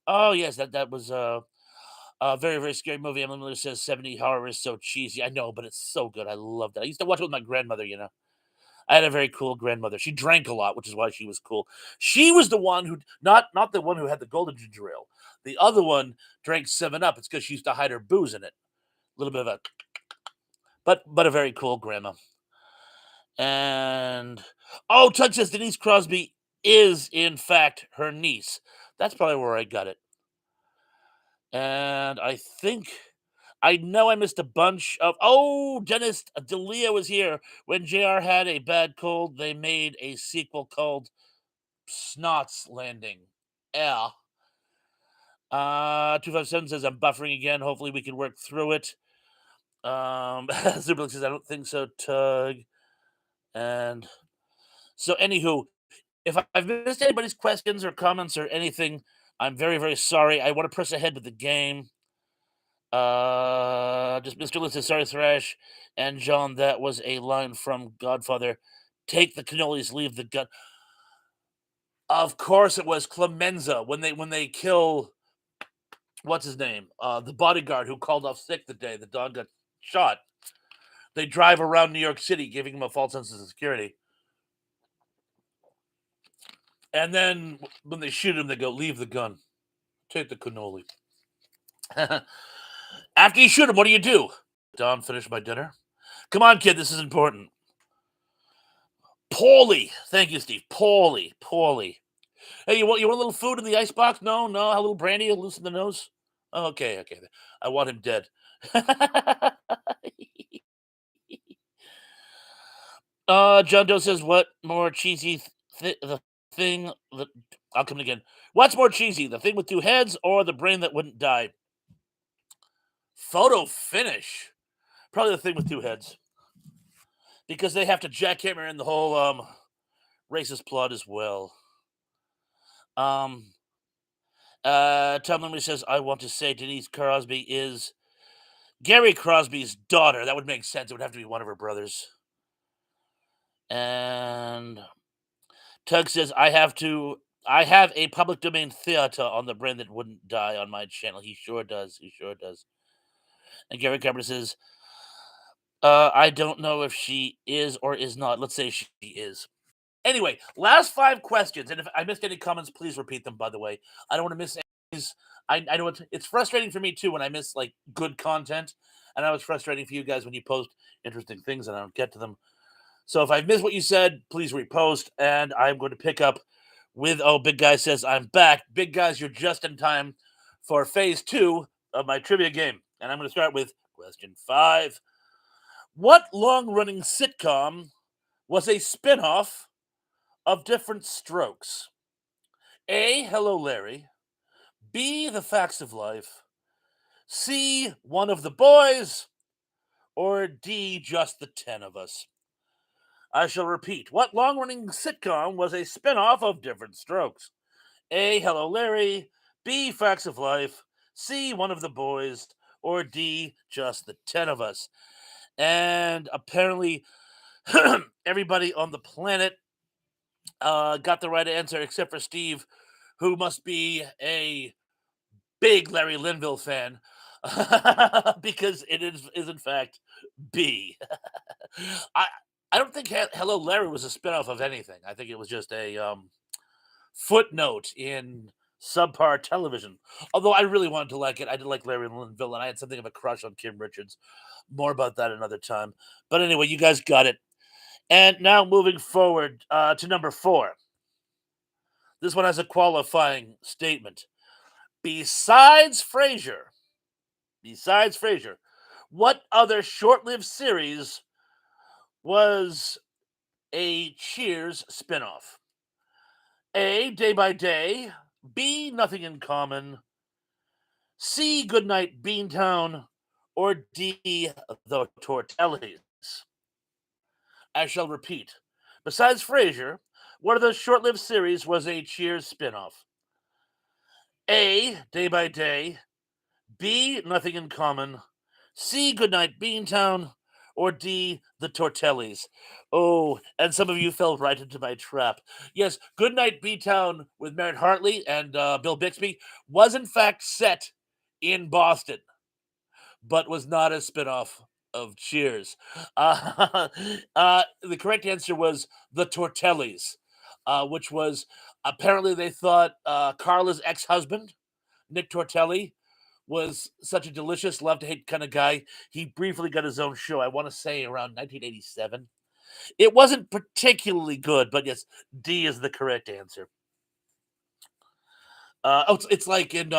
Oh yes, that was a very very scary movie. Emily Miller says 70 horror is so cheesy. I know, but it's so good. I love that. I used to watch it with my grandmother. I had a very cool grandmother. She drank a lot, which is why she was cool. She was the one who not the one who had the golden ginger ale. The other one drank 7 Up. It's because she used to hide her booze in it. A little bit of a, but a very cool grandma. And Tug says Denise Crosby is in fact her niece. That's probably where I got it. And I know I missed a bunch of. Dennis D'Elia was here when JR had a bad cold. They made a sequel called Snots Landing. Yeah. 257 says I'm buffering again. Hopefully we can work through it. Zuberlik says I don't think so, Tug. And so, anywho, if I've missed anybody's questions or comments or anything, I'm very, very sorry. I want to press ahead with the game. Just Mr. List says, sorry, Thrash. And John, that was a line from Godfather. Take the cannolis, leave the gun. Of course it was Clemenza when they kill what's his name? The bodyguard who called off sick the day the dog got shot. They drive around New York City giving him a false sense of security. And then when they shoot him, they go, leave the gun. Take the cannoli. After you shoot him, what do you do? Don, finish my dinner. Come on, kid, this is important. Poorly. Thank you, Steve. Poorly. Poorly. Hey, you want a little food in the icebox? No, no. A little brandy to loosen the nose? Okay, okay. I want him dead. John Doe says, "What more cheesy? The thing that I'll come again. What's more cheesy, the thing with two heads or the brain that wouldn't die?" Photo finish. Probably the thing with two heads because they have to jackhammer in the whole racist plot as well. Um, Tom Lemley says, "I want to say Denise Crosby is Gary Crosby's daughter." That would make sense. It would have to be one of her brothers. And Tug says, I have a public domain theater on the brain that wouldn't die on my channel. He sure does. He sure does." And Gary Carpenter says, I don't know if she is or is not. Let's say she is. Anyway, last 5 questions. And if I missed any comments, please repeat them, by the way. I don't want to miss any. I know it's frustrating for me too when I miss like good content. And I know it's frustrating for you guys when you post interesting things and I don't get to them. So if I missed what you said, please repost. And I'm going to pick up with Big Guy says, I'm back. Big Guys, you're just in time for phase 2 of my trivia game. And I'm going to start with question 5. What long running sitcom was a spin off of Different Strokes? A. Hello, Larry. B. The Facts of Life. C. One of the Boys. Or D. Just the 10 of Us. I shall repeat. What long running sitcom was a spin off of Different Strokes? A. Hello, Larry. B. Facts of Life. C. One of the Boys. Or D. Just the 10 of Us. And apparently, everybody on the planet got the right answer except for Steve, who must be a big Larry Linville fan because it is in fact B. I I don't think Hello Larry was a spinoff of anything. I think it was just a footnote in subpar television. Although I really wanted to like it. I did like Larry Linville, and I had something of a crush on Kim Richards. More about that another time. But anyway, you guys got it. And now moving forward to number 4. This one has a qualifying statement. Besides Frasier, what other short-lived series was a Cheers spinoff? A. Day by Day. B. Nothing in Common. C. Goodnight Beantown. Or D. The Tortellis. I shall repeat. Besides Frasier, what of those short-lived series was a Cheers spinoff? A. Day by Day. B. Nothing in Common. C. Goodnight Beantown. Or D. The Tortellis. Oh, and some of you fell right into my trap. Yes, Goodnight Beantown with Merritt Hartley and Bill Bixby was in fact set in Boston, but was not a spinoff of Cheers. The correct answer was The Tortellis, which was apparently they thought Carla's ex husband, Nick Tortelli, was such a delicious love to hate kind of guy. He briefly got his own show, I want to say around 1987. It wasn't particularly good, but yes, D is the correct answer. It's like in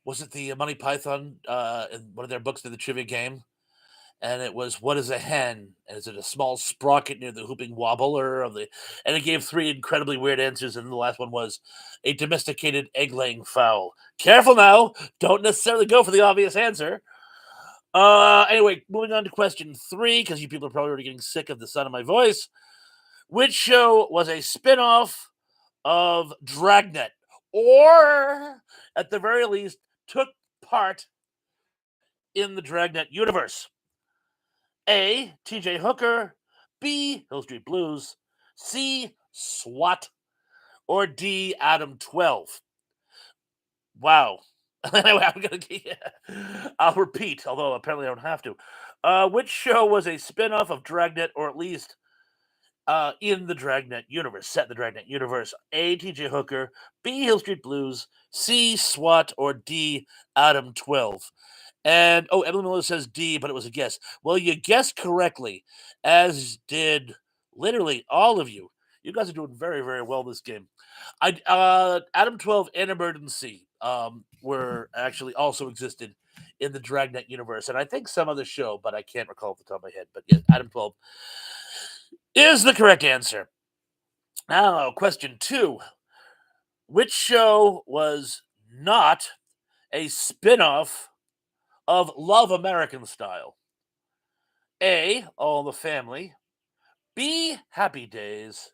was it the Monty Python in one of their books to the trivia game? And it was what is a hen? And is it a small sprocket near the whooping wobbler of the? And it gave 3 incredibly weird answers, and the last one was a domesticated egg-laying fowl. Careful now! Don't necessarily go for the obvious answer. Anyway, moving on to question 3, because you people are probably already getting sick of the sound of my voice. Which show was a spin-off of Dragnet, or at the very least took part in the Dragnet universe? A. T.J. Hooker. B. Hill Street Blues. C. SWAT. Or D. Adam 12. Wow. I'll repeat, although apparently I don't have to. Which show was a spin-off of Dragnet, or at least in the Dragnet universe, set in the Dragnet universe? A. T.J. Hooker. B. Hill Street Blues. C. SWAT. Or D. Adam 12. And Emily Miller says D, but it was a guess. Well, you guessed correctly, as did Literally, all of you. You guys are doing very, very well this game. Adam 12 and Emergency were actually also existed in the Dragnet universe, and I think some other show, but I can't recall off the top of my head. But yeah, Adam 12 is the correct answer. Now, question two: which show was not a spin-off of Love American Style? A. All in the Family. B. Happy Days.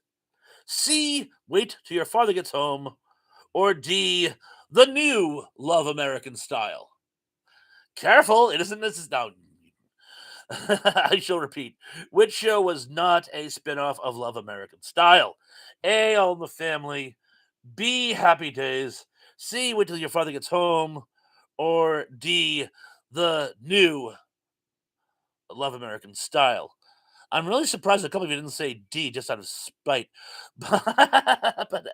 C. Wait till your father gets home. Or D. The new Love American Style. Careful, it isn't this is now. I shall repeat. Which show was not a spin-off of Love American Style? A. All in the Family. B. Happy Days. C. Wait till your father gets home. Or D. The new Love American Style. I'm really surprised a couple of you didn't say D just out of spite. But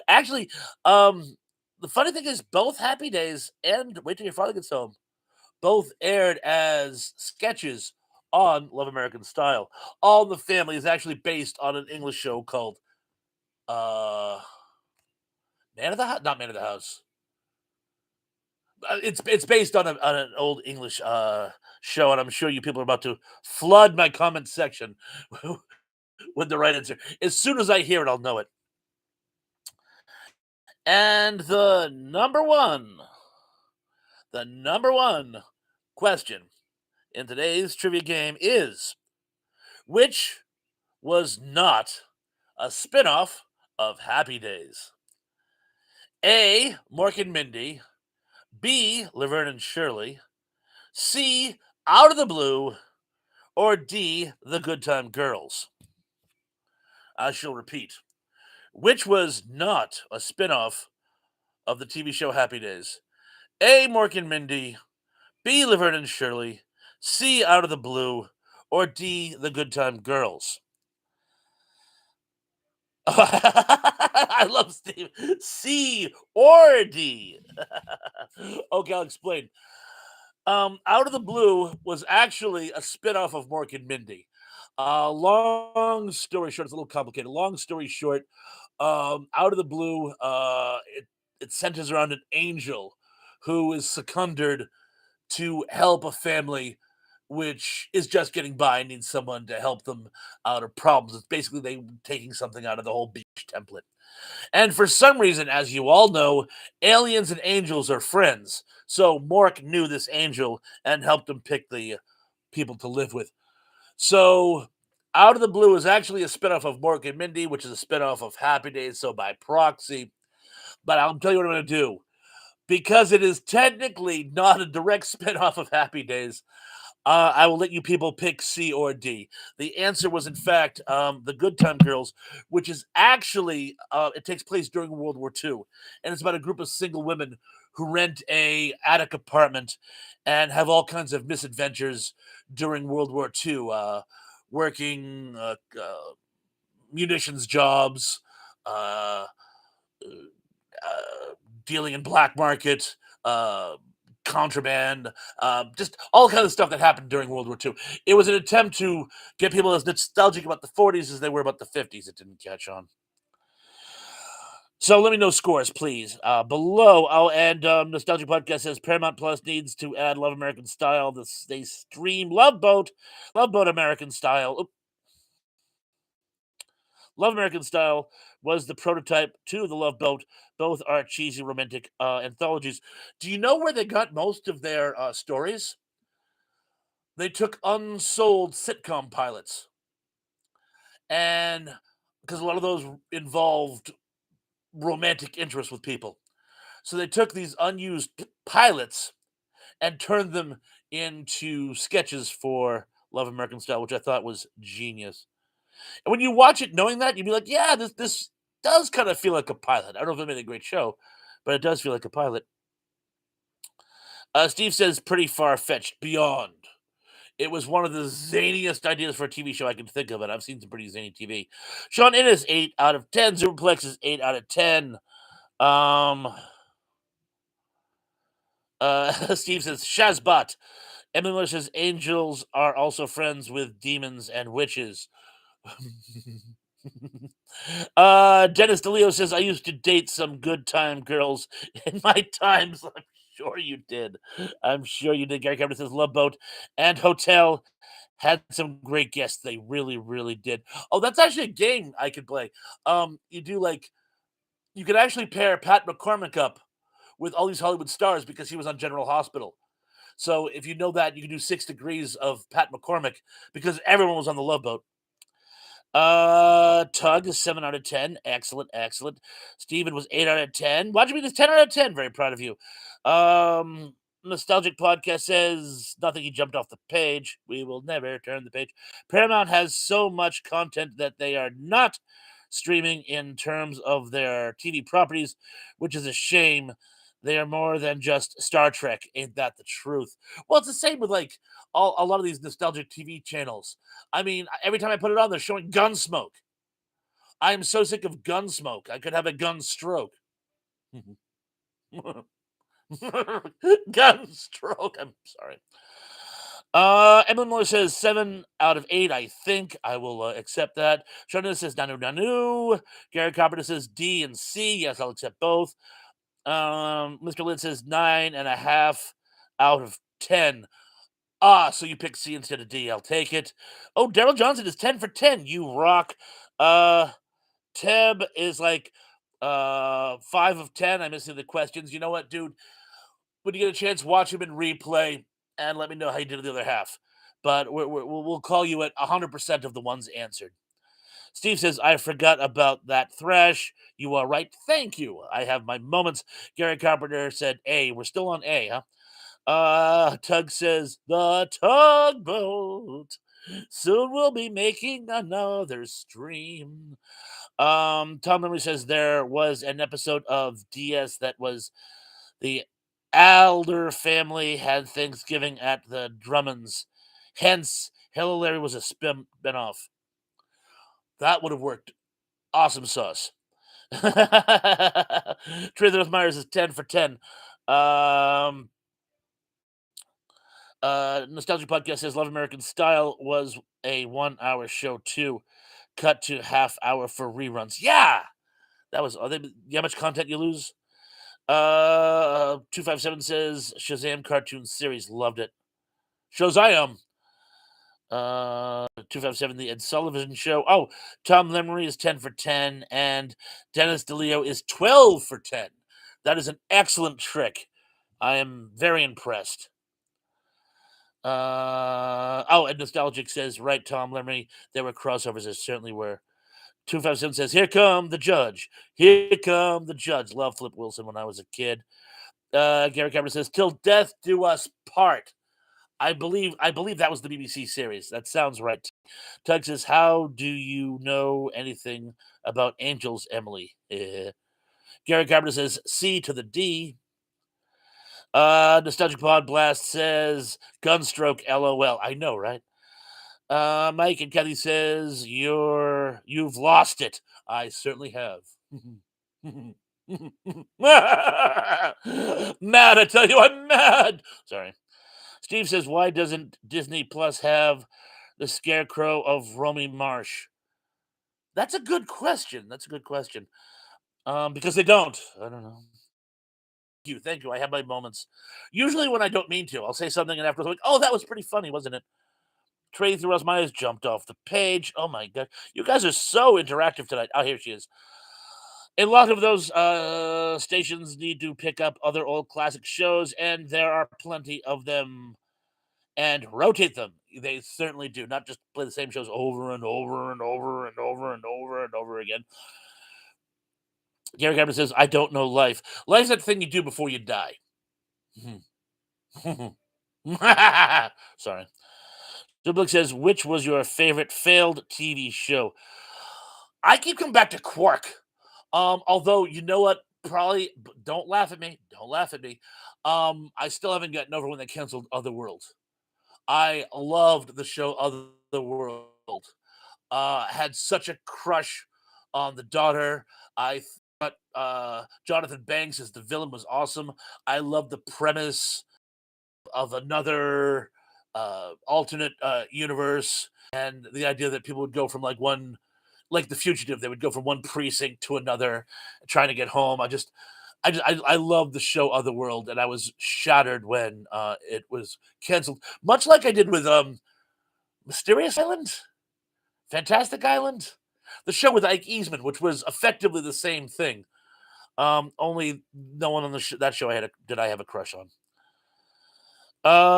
actually, the funny thing is, both Happy Days and Wait Till Your Father Gets Home both aired as sketches on Love American Style. All in the Family is actually based on an English show called uh, Man of the House, not Man of the House. It's based on an old English show, and I'm sure you people are about to flood my comment section with the right answer. As soon as I hear it, I'll know it. And the number one question in today's trivia game is: which was not a spinoff of Happy Days? A. Mork and Mindy. B. Laverne and Shirley. C. Out of the Blue. Or D. The Good Time Girls. I shall repeat. Which was not a spinoff of the TV show Happy Days? A. Mork and Mindy. B. Laverne and Shirley. C. Out of the Blue. Or D. The Good Time Girls. I love Steve. C or D. Okay, I'll explain. Out of the Blue was actually a spinoff of Mork and Mindy. Long story short, it's a little complicated. Long story short, Out of the Blue, it centers around an angel who is seconded to help a family which is just getting by and needs someone to help them out of problems. It's basically they taking something out of the whole beach template. And for some reason, as you all know, aliens and angels are friends. So Mork knew this angel and helped him pick the people to live with. So Out of the Blue is actually a spinoff of Mork and Mindy, which is a spinoff of Happy Days, so by proxy. But I'll tell you what I'm going to do. Because it is technically not a direct spinoff of Happy Days, I will let you people pick C or D. The answer was, in fact, the Good Time Girls, which is actually it takes place during World War II, and it's about a group of single women who rent a attic apartment and have all kinds of misadventures during World War II, working munitions jobs, uh, uh, dealing in black market, contraband, just all kinds of stuff that happened during World War II. It was an attempt to get people as nostalgic about the 40s as they were about the 50s. It didn't catch on. So let me know scores, please. Below, oh, and Nostalgic Podcast says Paramount Plus needs to add Love American Style. They stream Love Boat American Style. Love American Style was the prototype to The Love Boat. Both are cheesy romantic anthologies. Do you know where they got most of their stories? They took unsold sitcom pilots, and because a lot of those involved romantic interest with people, so they took these unused pilots and turned them into sketches for Love American Style, which I thought was genius. And when you watch it knowing that, you'd be like, yeah, this does kind of feel like a pilot. I don't know if it made a great show, but it does feel like a pilot. Steve says pretty far fetched. Beyond. It was one of the zaniest ideas for a TV show I can think of, and I've seen some pretty zany TV. Sean Innes, 8 out of 10. Superplex is 8 out of 10. Steve says Shazbot. Emily Miller says angels are also friends with demons and witches. Dennis DeLeo says, I used to date some good time girls in my times. I'm sure you did. I'm sure you did. Gary Carpenter says, Love Boat and Hotel had some great guests. They really, really did. Oh, that's actually a game I could play. You do like, you could actually pair Pat McCormick up with all these Hollywood stars because he was on General Hospital. So if you know that, you can do 6 degrees of Pat McCormick because everyone was on the Love Boat. Tug is 7 out of 10. Excellent, excellent. Steven was 8 out of 10. Watch me, is 10 out of 10. Very proud of you. Nostalgic Podcast says nothing. He jumped off the page. We will never turn the page. Paramount has so much content that they are not streaming in terms of their TV properties, which is a shame. They are more than just Star Trek. Ain't that the truth? Well, it's the same with like a lot of these nostalgic TV channels. I mean, every time I put it on, they're showing Gunsmoke. I am so sick of Gunsmoke. I could have a gun stroke. Gun stroke. I'm sorry. Emily Miller says 7 out of 8. I think I will accept that. Shona says Nanu Nanu. Gary Carpenter says D and C. Yes, I'll accept both. Mr. Lynn says 9.5 out of 10. So you pick C instead of D. I'll take it. Oh, Daryl Johnson is 10 for 10. You rock. Teb is like 5 of 10. I'm missing the questions. You know what, dude? When you get a chance, watch him in replay and let me know how you did the other half. But we'll call you at 100% of the ones answered. Steve says, I forgot about that thrash. You are right. Thank you. I have my moments. Gary Carpenter said A. We're still on A, huh? Tug says, the tugboat. Soon we'll be making another stream. Tom Memory says there was an episode of DS that was the Alder family had Thanksgiving at the Drummonds. Hence, Hello Larry was a spin-off. That would have worked. Awesome sauce. Trader Myers is 10 for 10. Nostalgia Podcast says Love American Style was a 1 hour show too. Cut to half hour for reruns. Yeah, that was. How much content you lose? 257 says Shazam cartoon series, loved it. Shazam. 257 the Ed Sullivan Show. Oh, Tom Lemery is 10 for 10, and Dennis DeLeo is 12 for 10. That is an excellent trick. I am very impressed. And Nostalgic says, right, Tom Lemery, there were crossovers. There certainly were. 257 says, here come the judge. Here come the judge. Love Flip Wilson when I was a kid. Gary Cameron says, till death do us part. I believe that was the BBC series. That sounds right. Tug says, how do you know anything about angels, Emily? Gary Carpenter says, C to the D. Nostalgic Pod Blast says, Gunstroke, LOL. I know, right? Mike and Kathy says, you've lost it. I certainly have. Mad, I tell you, I'm mad. Sorry. Steve says, why doesn't Disney Plus have the Scarecrow of Romy Marsh? That's a good question. Because they don't. I don't know. Thank you. I have my moments. Usually when I don't mean to, I'll say something and afterwards, I'm like, oh, that was pretty funny, wasn't it? Trey through Myers jumped off the page. Oh my god. You guys are so interactive tonight. Oh, here she is. A lot of those stations need to pick up other old classic shows, and there are plenty of them, and rotate them. They certainly do. Not just play the same shows over and over and over and over and over and over again. Gary Cameron says, I don't know life. Life's that thing you do before you die. Sorry. Dublik says, which was your favorite failed TV show? I keep coming back to Quark. Although, you know what? Probably, don't laugh at me. Don't laugh at me. I still haven't gotten over when they canceled Otherworld. I loved the show Otherworld. Had such a crush on the daughter. I thought Jonathan Banks as the villain was awesome. I love the premise of another alternate universe, and the idea that people would go from like one, like The Fugitive, they would go from one precinct to another, trying to get home. I love the show Otherworld, and I was shattered when it was canceled, much like I did with Mysterious Island, Fantastic Island, the show with Ike Eastman, which was effectively the same thing. Only no one on that show did I have a crush on.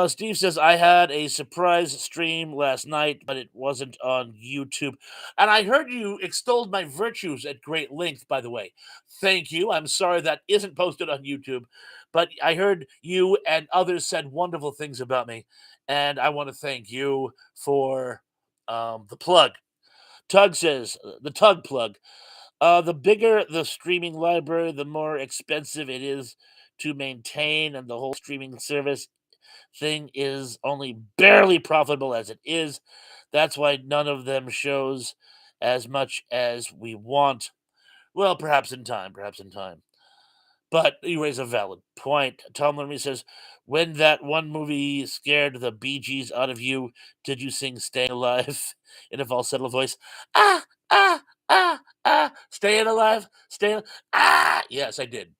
Steve says I had a surprise stream last night, but it wasn't on YouTube. And I heard you extolled my virtues at great length, by the way. Thank you. I'm sorry that isn't posted on YouTube, but I heard you and others said wonderful things about me, and I want to thank you for the plug. Tug says the Tug plug. The bigger the streaming library, the more expensive it is to maintain, and the whole streaming service thing is only barely profitable as it is. That's why none of them shows as much as we want. Well, perhaps in time, perhaps in time. But you raise a valid point. Tom Lermy says, when that one movie scared the Bee Gees out of you, did you sing Staying Alive in a falsetto voice? Ah, ah, staying alive, staying, yes, I did.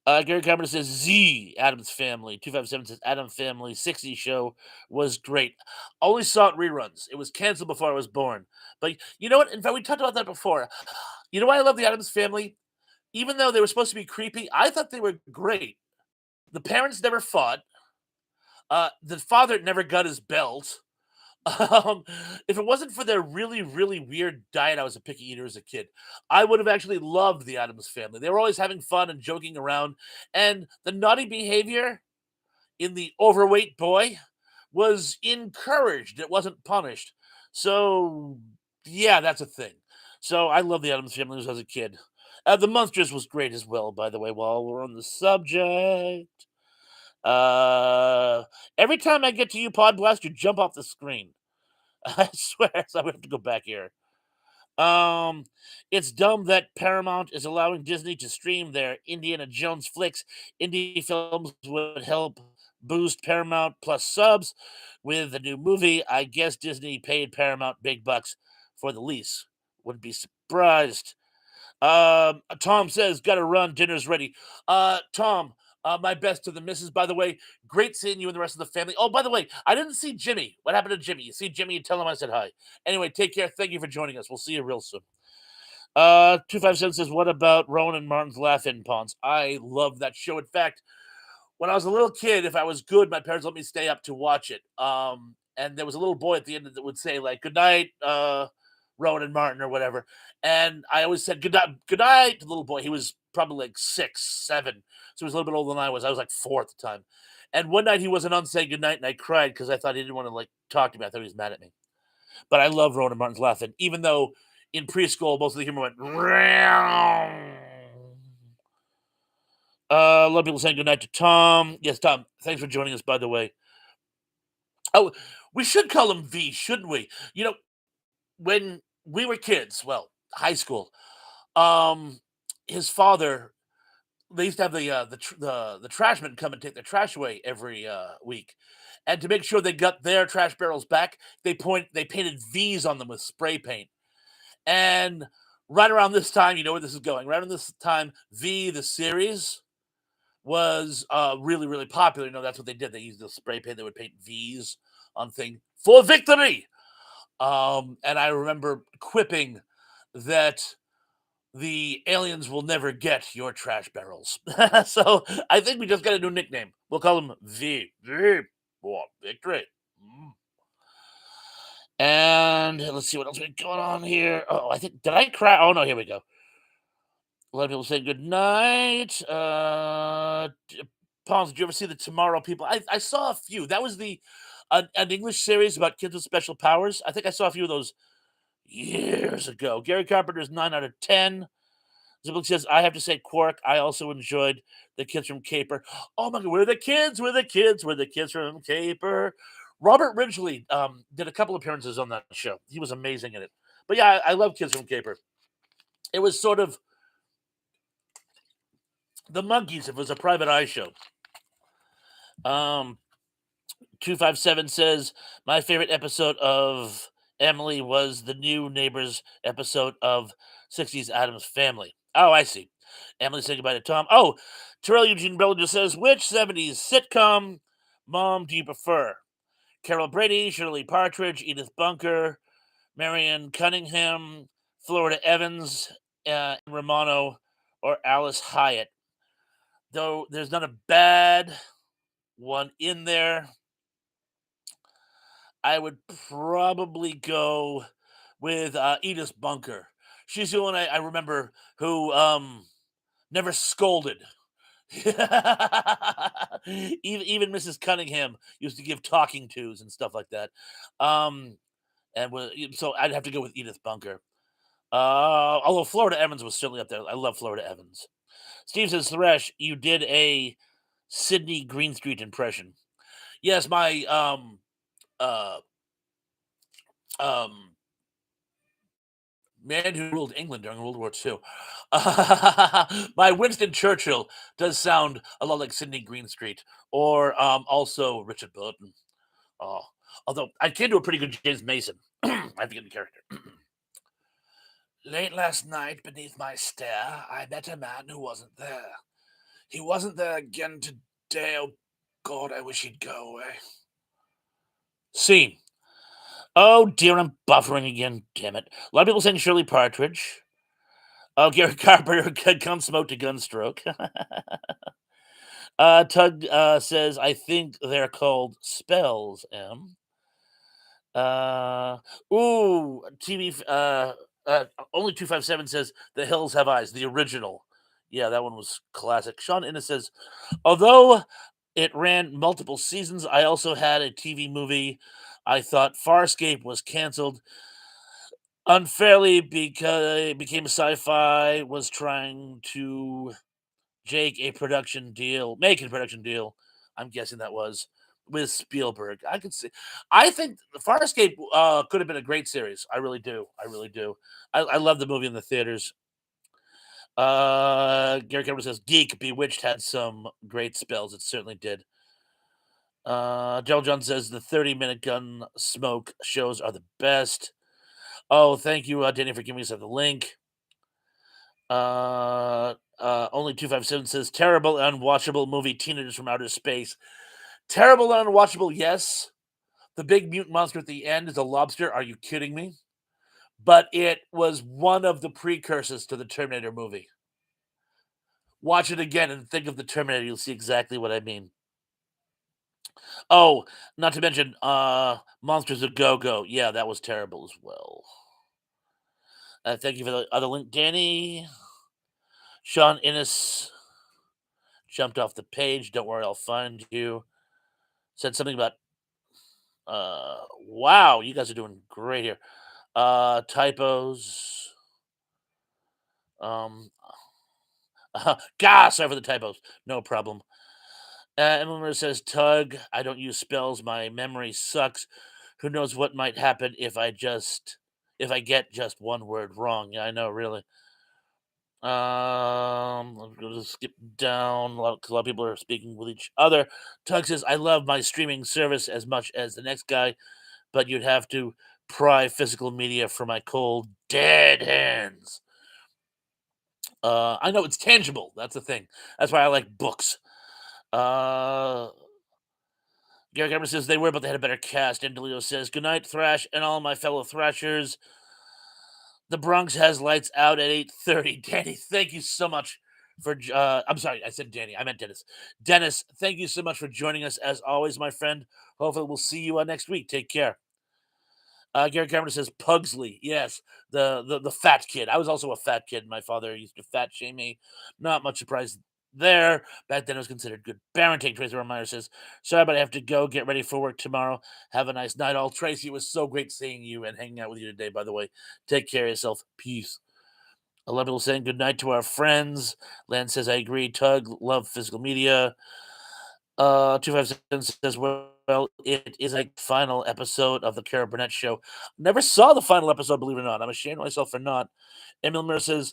Gary Carpenter says Z Adam's Family. 257 says Adam Family 60 show was great. Only saw it reruns. It was canceled before I was born. But you know what? In fact, we talked about that before. You know why I love the Adams Family? Even though they were supposed to be creepy, I thought they were great. The parents never fought. The father never got his belt. Um, if it wasn't for their really, really weird diet, I was a picky eater as a kid. I would have actually loved the Adams Family. They were always having fun and joking around, and the naughty behavior in the overweight boy was encouraged. It wasn't punished. So, yeah, that's a thing. So I love the Adams Family as a kid. The Monsters was great as well, by the way. While we're on the subject, uh, every time I get to you, Pod Blast, you jump off the screen. I swear, so I have to go back here. Um, it's dumb that Paramount is allowing Disney to stream their Indiana Jones flicks. Indie films would help boost Paramount Plus subs. With the new movie, I guess Disney paid Paramount big bucks for the lease. Wouldn't be surprised. Tom says, "Gotta run. Dinner's ready." Tom, my best to the missus. By the way, great seeing you and the rest of the family. Oh, by the way, I didn't see Jimmy. What happened to Jimmy? You see Jimmy? You tell him I said hi. Anyway, take care. Thank you for joining us. We'll see you real soon. 257 says, "What about Rowan and Martin's Laugh-In Ponds?" I love that show. In fact, when I was a little kid, if I was good, my parents let me stay up to watch it. And there was a little boy at the end that would say like, "Good night, Rowan and Martin," or whatever. And I always said good night to the little boy. He was probably like 6, 7, so he was a little bit older than I was. I was like 4 at the time. And one night he wasn't on saying goodnight, and I cried because I thought he didn't want to like talk to me. I thought he was mad at me. But I love Rowan and Martin's laughing, even though in preschool most of the humor went. A lot of people saying goodnight to Tom. Yes, Tom. Thanks for joining us, by the way. Oh, we should call him V, shouldn't we? You know, when we were kids, well, high school, um, his father, they used to have the trashmen come and take their trash away every week, and to make sure they got their trash barrels back, they painted V's on them with spray paint. And right around this time, you know where this is going. Right around this time, V the series was really really popular. You know that's what they did. They used the spray paint. They would paint V's on thing for victory. And I remember quipping that the aliens will never get your trash barrels. So I think we just got a new nickname. We'll call him V for victory. Mm. And let's see what else we got going on here. Oh, I think did I cry? Oh no, here we go. A lot of people say good night. Pons, did you ever see the Tomorrow People? I saw a few. That was the an English series about kids with special powers. I think I saw a few of those years ago. Gary Carpenter's 9 out of 10. Ziblik says, I have to say, Quark, I also enjoyed the kids from Caper. Oh my God, we're the kids, we're the kids, we're the kids from Caper. Robert Ridgely did a couple appearances on that show. He was amazing in it. But yeah, I love Kids from Caper. It was sort of the Monkees if it was a private eye show. 257 says, my favorite episode of Emily was the new Neighbors episode of 60s Adams Family. Oh, I see. Emily said goodbye to Tom. Oh, Terrell Eugene Bellinger says, which 70s sitcom mom do you prefer? Carol Brady, Shirley Partridge, Edith Bunker, Marion Cunningham, Florida Evans, Romano, or Alice Hyatt. Though there's not a bad one in there, I would probably go with Edith Bunker. She's the one I remember who never scolded. even Mrs. Cunningham used to give talking tos and stuff like that. Um, so I'd have to go with Edith Bunker. Although Florida Evans was certainly up there. I love Florida Evans. Steve says, Thresh, you did a Sydney Greenstreet impression. Yes, my uh um man who ruled England during World War II. My Winston Churchill does sound a lot like Sydney Greenstreet, or also Richard Burton. Oh, although I can do a pretty good James Mason. I forget the character. Late last night, beneath my stare, I met a man who wasn't there. He wasn't there again today. Oh God, I wish he'd go away. Scene. Oh dear, I'm buffering again. Damn it! A lot of people saying Shirley Partridge. Oh, Gary Carpenter, gun smoke to gunstroke. Tug says, I think they're called spells, M. Uh, ooh, only 257 says, The Hills Have Eyes, the original. Yeah, that one was classic. Sean Innes says, although it ran multiple seasons, I also had a TV movie. I thought Farscape was canceled unfairly because it became sci-fi, was trying to make a production deal. I'm guessing that was with Spielberg. I could see. I think Farscape could have been a great series. I really do. I really do. I love the movie in the theaters. Gary Cameron says, "Geek Bewitched had some great spells. It certainly did." Joel John says the 30-minute gun smoke shows are the best. Oh, thank you, Danny, for giving us the link. Only 257 says terrible, unwatchable movie, Teenagers from Outer Space. Terrible and unwatchable, yes. The big mutant monster at the end is a lobster. Are you kidding me? But it was one of the precursors to the Terminator movie. Watch it again and think of the Terminator. You'll see exactly what I mean. Oh, not to mention Monsters of Go Go. Yeah, that was terrible as well. Thank you for the other link, Danny. Sean Innes jumped off the page. Don't worry, I'll find you. Said something about wow, you guys are doing great here. Typos. Um sorry for the typos. No problem. Emily says, Tug, I don't use spells. My memory sucks. Who knows what might happen if I get just one word wrong. Yeah, I know, really. I'm gonna skip down. A lot of people are speaking with each other. Tug says, I love my streaming service as much as the next guy, but you'd have to pry physical media from my cold, dead hands. I know it's tangible. That's the thing. That's why I like books. Uh, Gary Cameron says they were, but they had a better cast. And DeLeo says, good night, Thrash, and all my fellow Thrashers. The Bronx has lights out at 8:30. Danny, thank you so much for. I'm sorry, I said Danny. I meant Dennis. Dennis, thank you so much for joining us as always, my friend. Hopefully, we'll see you next week. Take care. Gary Cameron says Pugsley. Yes, the fat kid. I was also a fat kid. My father used to fat shame me. Not much surprise there. Back then, it was considered good parenting. Tracy Meyer says, "Sorry, but I have to go. Get ready for work tomorrow. Have a nice night, all." Tracy, it was so great seeing you and hanging out with you today. By the way, take care of yourself. Peace. A lot of people saying good night to our friends. Lance says, "I agree." Tug, love physical media. 257 says, well, it is a final episode of the Cara Burnett show. Never saw the final episode, believe it or not. I'm ashamed of myself for not. Emil Miller says,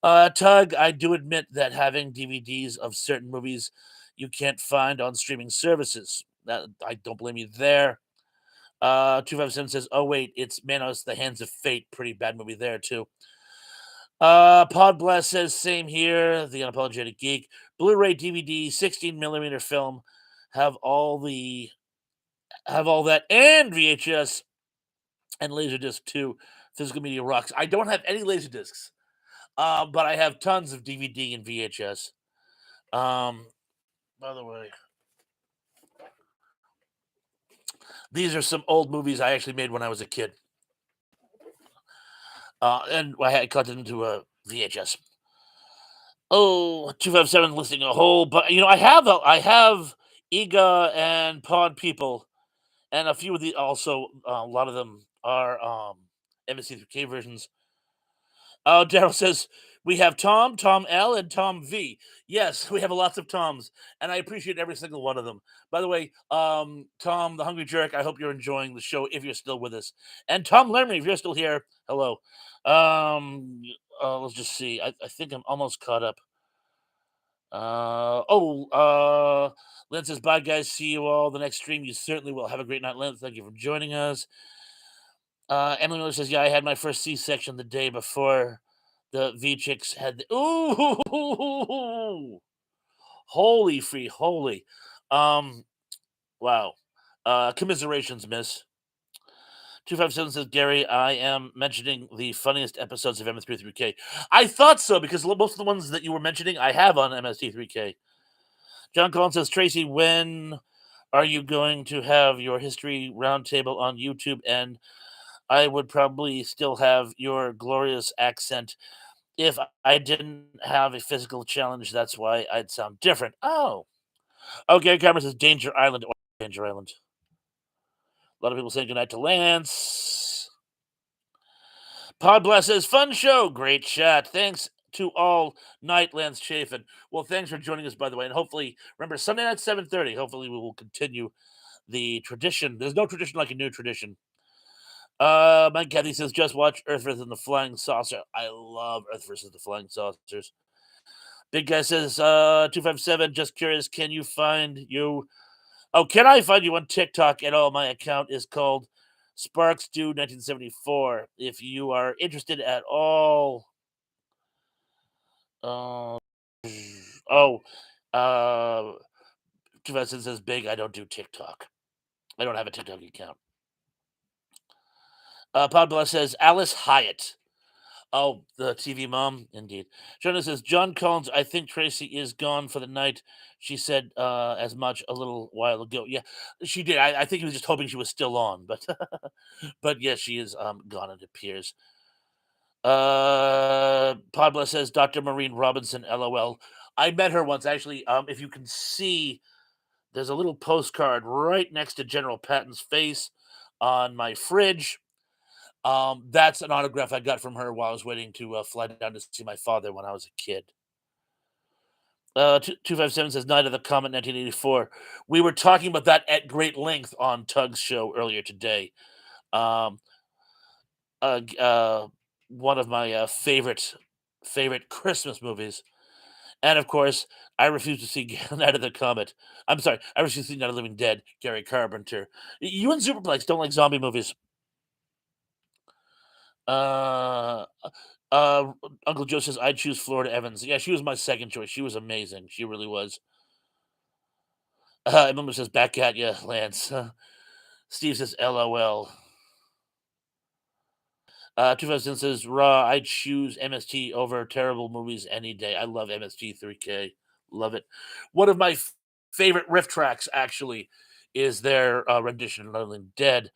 Tug, I do admit that having DVDs of certain movies you can't find on streaming services. That I don't blame you there. 257 says, "Oh wait, it's Manos: The Hands of Fate." Pretty bad movie there too. Pod Blast says, "Same here." The Unapologetic Geek. Blu-ray, DVD, 16 millimeter film, have all the have all that, and VHS and Laserdisc too. Physical media rocks. I don't have any Laserdiscs, but I have tons of DVD and VHS. Um, by the way, these are some old movies I actually made when I was a kid, and I had cut it into a VHS. Oh, 257 listing a whole, but I have Ega and Pod People, and a few of the also a lot of them are MSC3K versions. Daryl says we have Tom, Tom L, and Tom V. Yes, we have lots of Toms, and I appreciate every single one of them. By the way, Tom, the Hungry Jerk, I hope you're enjoying the show if you're still with us. And Tom Lermy, if you're still here, hello. Let's just see. I think I'm almost caught up. Lynn says, "Bye, guys. See you all the next stream. You certainly will. Have a great night, Lynn. Thank you for joining us." Emily Miller says, "Yeah, I had my first C-section the day before the V chicks had the ooh, holy free, holy, um, wow. Commiserations, miss." 257 says, "Gary, I am mentioning the funniest episodes of MS3K. I thought so because most of the ones that you were mentioning, I have on MST3K. John Collins says, "Tracy, when are you going to have your history roundtable on YouTube? And I would probably still have your glorious accent if I didn't have a physical challenge. That's why I'd sound different." Oh, okay. Cameron says, "Danger Island." Or Danger Island. A lot of people saying goodnight to Lance. Pod Blast says, "Fun show. Great chat. Thanks to all night, Lance Chafin." Well, thanks for joining us, by the way. And hopefully, remember, Sunday night, 7:30. Hopefully, we will continue the tradition. There's no tradition like a new tradition. Mike Kathy says, "Just watch Earth versus the Flying Saucer." I love Earth versus the Flying Saucers. Big Guy says, 257, "Just curious, can you find you? Oh, can I find you on TikTok at all? My account is called Sparks Dude 1974. If you are interested at all." Uh, oh, uh, 257 says, "Big, I don't do TikTok. I don't have a TikTok account." Podbless says, "Alice Hyatt." Oh, the TV mom, indeed. Jonah says, "John Collins, I think Tracy is gone for the night. She said as much a little while ago." Yeah, she did. I think he was just hoping she was still on, but but yes, she is gone. It appears. Pablo says, "Dr. Maureen Robinson, LOL." I met her once, actually. If you can see, there's a little postcard right next to General Patton's face on my fridge. That's an autograph I got from her while I was waiting to fly down to see my father when I was a kid. 257 says, "Night of the Comet 1984." We were talking about that at great length on Tug's show earlier today. Um, One of my favorite Christmas movies. And of course, I refuse to see Night of the Comet. I'm sorry, I refuse to see Night of the Living Dead, Gary Carpenter. You and Superplex don't like zombie movies. Uh, uh, Uncle Joe says, "I'd choose Florida Evans." Yeah, she was my second choice. She was amazing. She really was. Emma says, "Back at you, Lance." Steve says, "LOL." 2000 says, "Raw, I'd choose MST over terrible movies any day." I love MST3K. Love it. One of my favorite riff tracks, actually, is their rendition of Living Dead.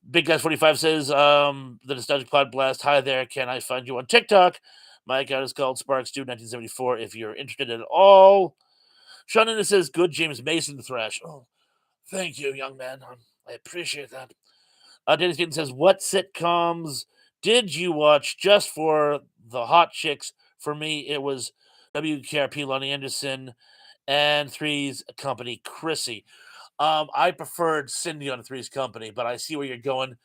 Big Guys 45 says, "The Nostalgic Pod Blast. Hi there. Can I find you on TikTok? My account is called Sparks Dude 1974 if you're interested at all." Sean Innes says, "Good James Mason thrash." Oh, thank you, young man. I appreciate that. Dennis Keaton says, "What sitcoms did you watch just for the hot chicks?" For me, it was WKRP, Lonnie Anderson, and Three's Company, Chrissy. I preferred Cindy on Three's Company, but I see where you're going.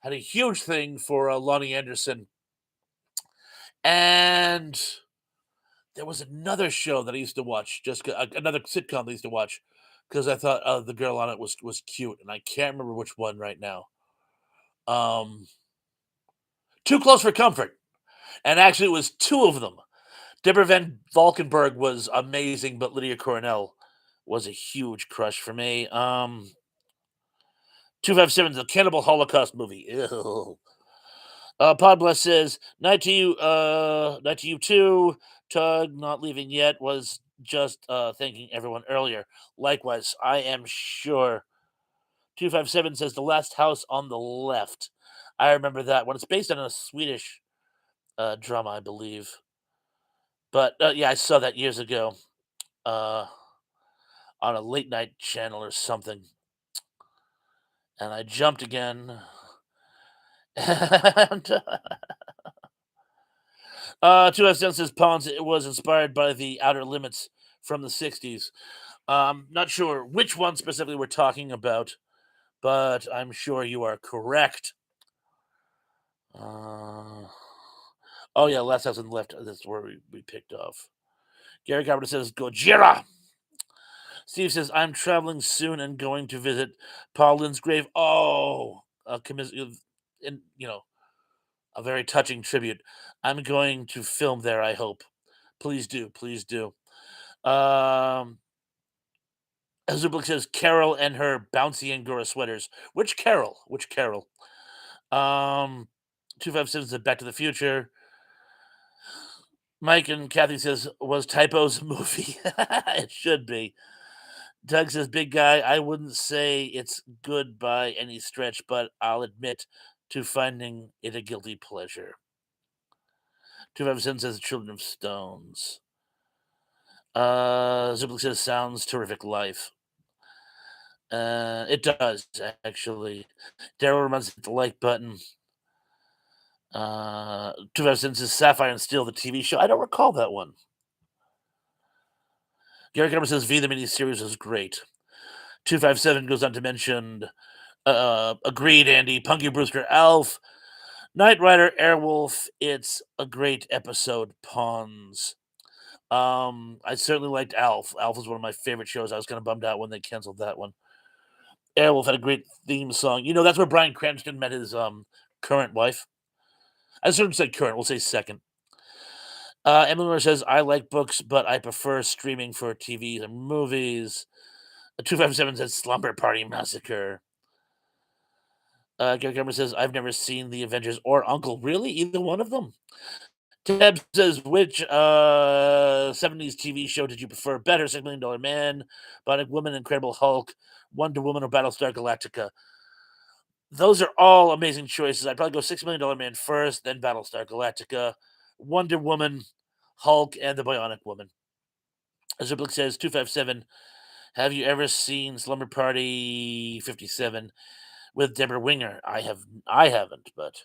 Had a huge thing for Lonnie Anderson. And there was another show that I used to watch, just another sitcom that I used to watch because I thought the girl on it was cute, and I can't remember which one right now. Um, Too Close for Comfort, and actually, it was two of them. Deborah Van Valkenburg was amazing, but Lydia Coronel was a huge crush for me. 257 is a Cannibal Holocaust movie. Ew. Pod Bless says, night to you too. Tug, not leaving yet, was just thanking everyone earlier. Likewise, I am sure. 257 says, The Last House on the Left. I remember that one. It's based on a Swedish drama, I believe. But yeah, I saw that years ago uh, on a late night channel or something. And I jumped again. And 257 says, Pawns, it was inspired by the Outer Limits from the 60s. Not sure which one specifically we're talking about, but I'm sure you are correct. Oh yeah, Last House on the Left. That's where we picked off. Gary Carpenter says Gojira. Steve says I'm traveling soon and going to visit Paul Lynn's grave. Oh, and a very touching tribute. I'm going to film there. I hope. Please do, please do. Zublik says Carol and her bouncy Angora sweaters. Which Carol? Which Carol? 257 said Back to the Future. Mike and Kathy says, was Typo's movie? It should be. Doug says, big guy, I wouldn't say it's good by any stretch, but I'll admit to finding it a guilty pleasure. 257 says, Children of Stones. Zublik says, sounds terrific life. It does, actually. Daryl reminds me of the like button. 257 says, Sapphire and Steel, the TV show. I don't recall that one. Gary Cameron says V the miniseries was great. 257 goes on to mention agreed, Andy. Punky Brewster, Alf, Knight Rider, Airwolf. It's a great episode. Pawns. I certainly liked Alf. Alf was one of my favorite shows. I was kind of bummed out when they canceled that one. Airwolf had a great theme song. You know, that's where Bryan Cranston met his current wife. I shouldn't say current. We'll say second. Emily Miller says, I like books, but I prefer streaming for TV and movies. 257 says, Slumber Party Massacre. Gary Cameron says, I've never seen The Avengers or Uncle. Really? Either one of them? Tab says, which 70s TV show did you prefer better? $6 Million Man, Bionic Woman, Incredible Hulk, Wonder Woman, or Battlestar Galactica? Those are all amazing choices. I'd probably go $6 Million Man first, then Battlestar Galactica, Wonder Woman, Hulk, and the Bionic Woman. As Zublik says, 257, have you ever seen Slumber Party 57 with Deborah Winger? I haven't, but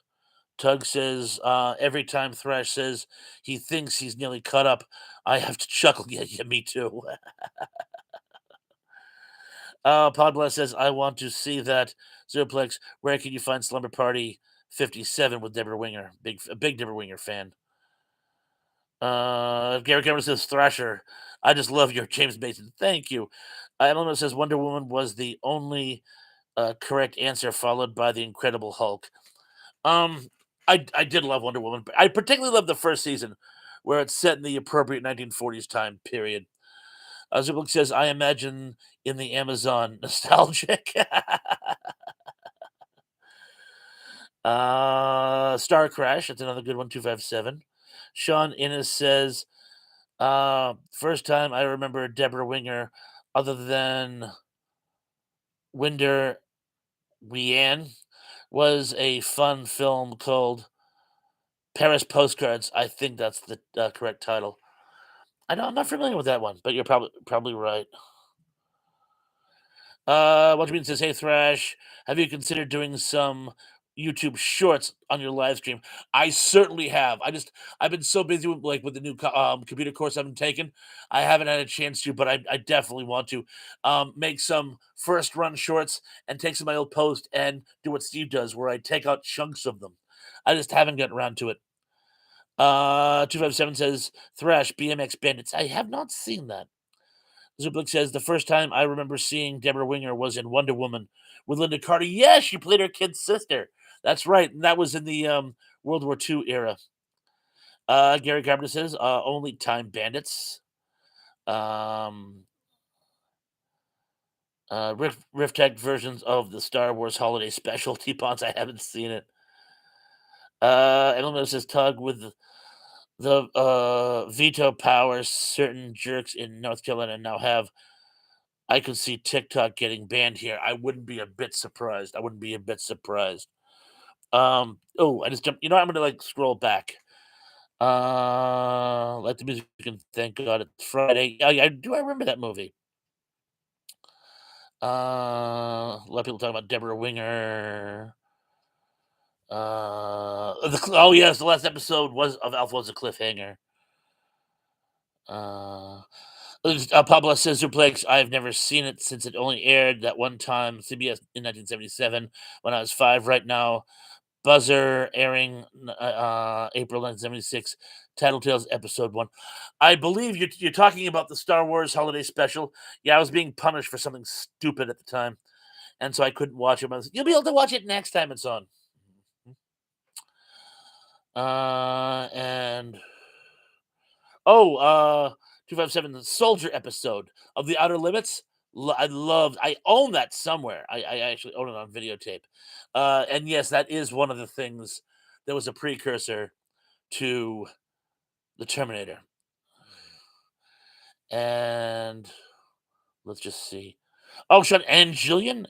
Tug says, every time Thrash says he thinks he's nearly caught up, I have to chuckle. Yeah, me too. Podblast says, I want to see that. Zeroplex, where can you find Slumber Party 57 with Deborah Winger? A big Deborah Winger fan. Gary Cameron says, Thrasher, I just love your James Mason. Thank you. Eleanor says, Wonder Woman was the only correct answer, followed by the Incredible Hulk. I did love Wonder Woman, but I particularly love the first season, where it's set in the appropriate 1940s time period. Zublik says, I imagine in the Amazon nostalgic. Star Crash, that's another good one, 257. Sean Innes says, first time I remember Deborah Winger, other than Winder Wian, was a fun film called Paris Postcards. I think that's the correct title. I'm not familiar with that one, but you're probably right. What you mean says, hey Thrash, have you considered doing some YouTube shorts on your live stream? I certainly have. I've been so busy with the new computer course I've been taking. I haven't had a chance to, but I definitely want to make some first run shorts and take some of my old posts and do what Steve does, where I take out chunks of them. I just haven't gotten around to it. 257 says Thrash BMX Bandits. I have not seen that. Zublik says the first time I remember seeing Deborah Winger was in Wonder Woman with Linda Carter. Yes, she played her kid's sister. That's right, and that was in the World War II era. Gary Carpenter says only Time Bandits. Um, Rift Tech versions of the Star Wars Holiday Special. T-Pons, I haven't seen it. Edelman says Tug with the veto powers certain jerks in North Carolina now have. I could see TikTok getting banned here. I wouldn't be a bit surprised. I wouldn't be a bit surprised. Oh, I just jumped. You know, I'm gonna like scroll back. Let the music and thank God it's Friday. I do. I remember that movie. A lot of people talking about Deborah Winger. Oh yes, the last episode was of Alpha was a cliffhanger. Uh, Pablo says Suplex. I've never seen it since it only aired that one time, CBS in 1977 when I was 5. Right now, Buzzer airing April 1976. Tattletales episode 1. I believe you're talking about the Star Wars Holiday Special. Yeah, I was being punished for something stupid at the time, and so I couldn't watch it. You'll be able to watch it next time it's on. And oh, 257, the Soldier episode of The Outer Limits. I own that somewhere. I actually own it on videotape. And yes, that is one of the things that was a precursor to the Terminator. And let's just see. Oh, Sean Angelian.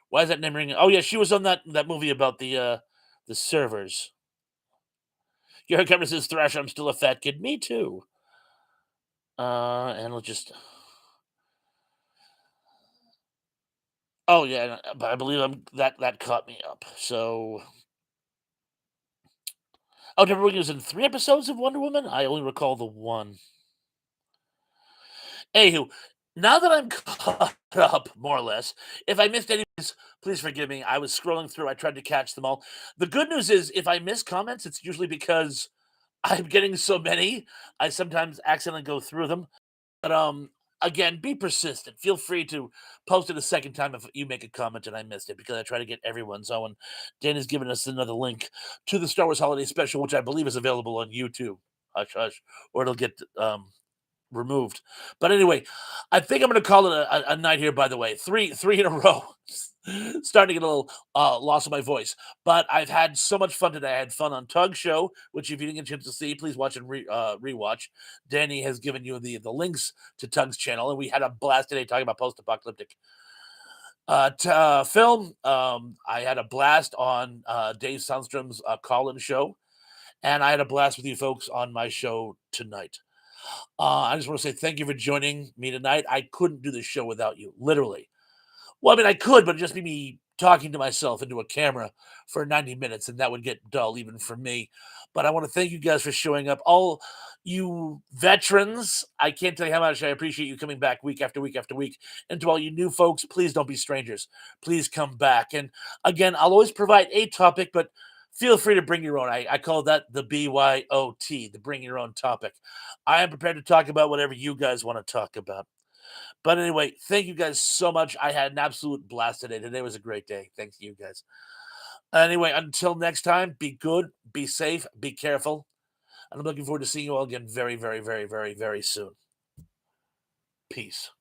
Why is that name ringing? Oh yeah, she was on that movie about the servers. Your camera says Thrash, I'm still a fat kid. Me too. And let's just. Oh yeah, but I believe that caught me up. So, oh, Deborah Winger was in 3 episodes of Wonder Woman. I only recall the one. Anywho, now that I'm caught up, more or less, if I missed any, please forgive me. I was scrolling through. I tried to catch them all. The good news is, if I miss comments, it's usually because I'm getting so many. I sometimes accidentally go through them. But again, be persistent. Feel free to post it a second time if you make a comment and I missed it because I try to get everyone's own. Dan has given us another link to the Star Wars Holiday Special, which I believe is available on YouTube. Hush, hush, or it'll get removed. But anyway, I think I'm going to call it a night here. By the way, three in a row. Starting to get a little loss of my voice, but I've had so much fun today. I had fun on Tug Show, which if you didn't get a chance to see, please watch and rewatch. Danny has given you the links to Tug's channel, and we had a blast today talking about post-apocalyptic film. I had a blast on Dave Sundstrom's call-in show, and I had a blast with you folks on my show tonight. I just want to say thank you for joining me tonight. I couldn't do this show without you, literally. Well, I mean, I could, but it'd just be me talking to myself into a camera for 90 minutes, and that would get dull even for me. But I want to thank you guys for showing up. All you veterans, I can't tell you how much I appreciate you coming back week after week after week. And to all you new folks, please don't be strangers. Please come back. And again, I'll always provide a topic, but feel free to bring your own. I call that the BYOT, the bring your own topic. I am prepared to talk about whatever you guys want to talk about. But anyway, thank you guys so much. I had an absolute blast today. Today was a great day. Thanks to you guys. Anyway, until next time, be good, be safe, be careful. And I'm looking forward to seeing you all again very, very, very, very, very soon. Peace.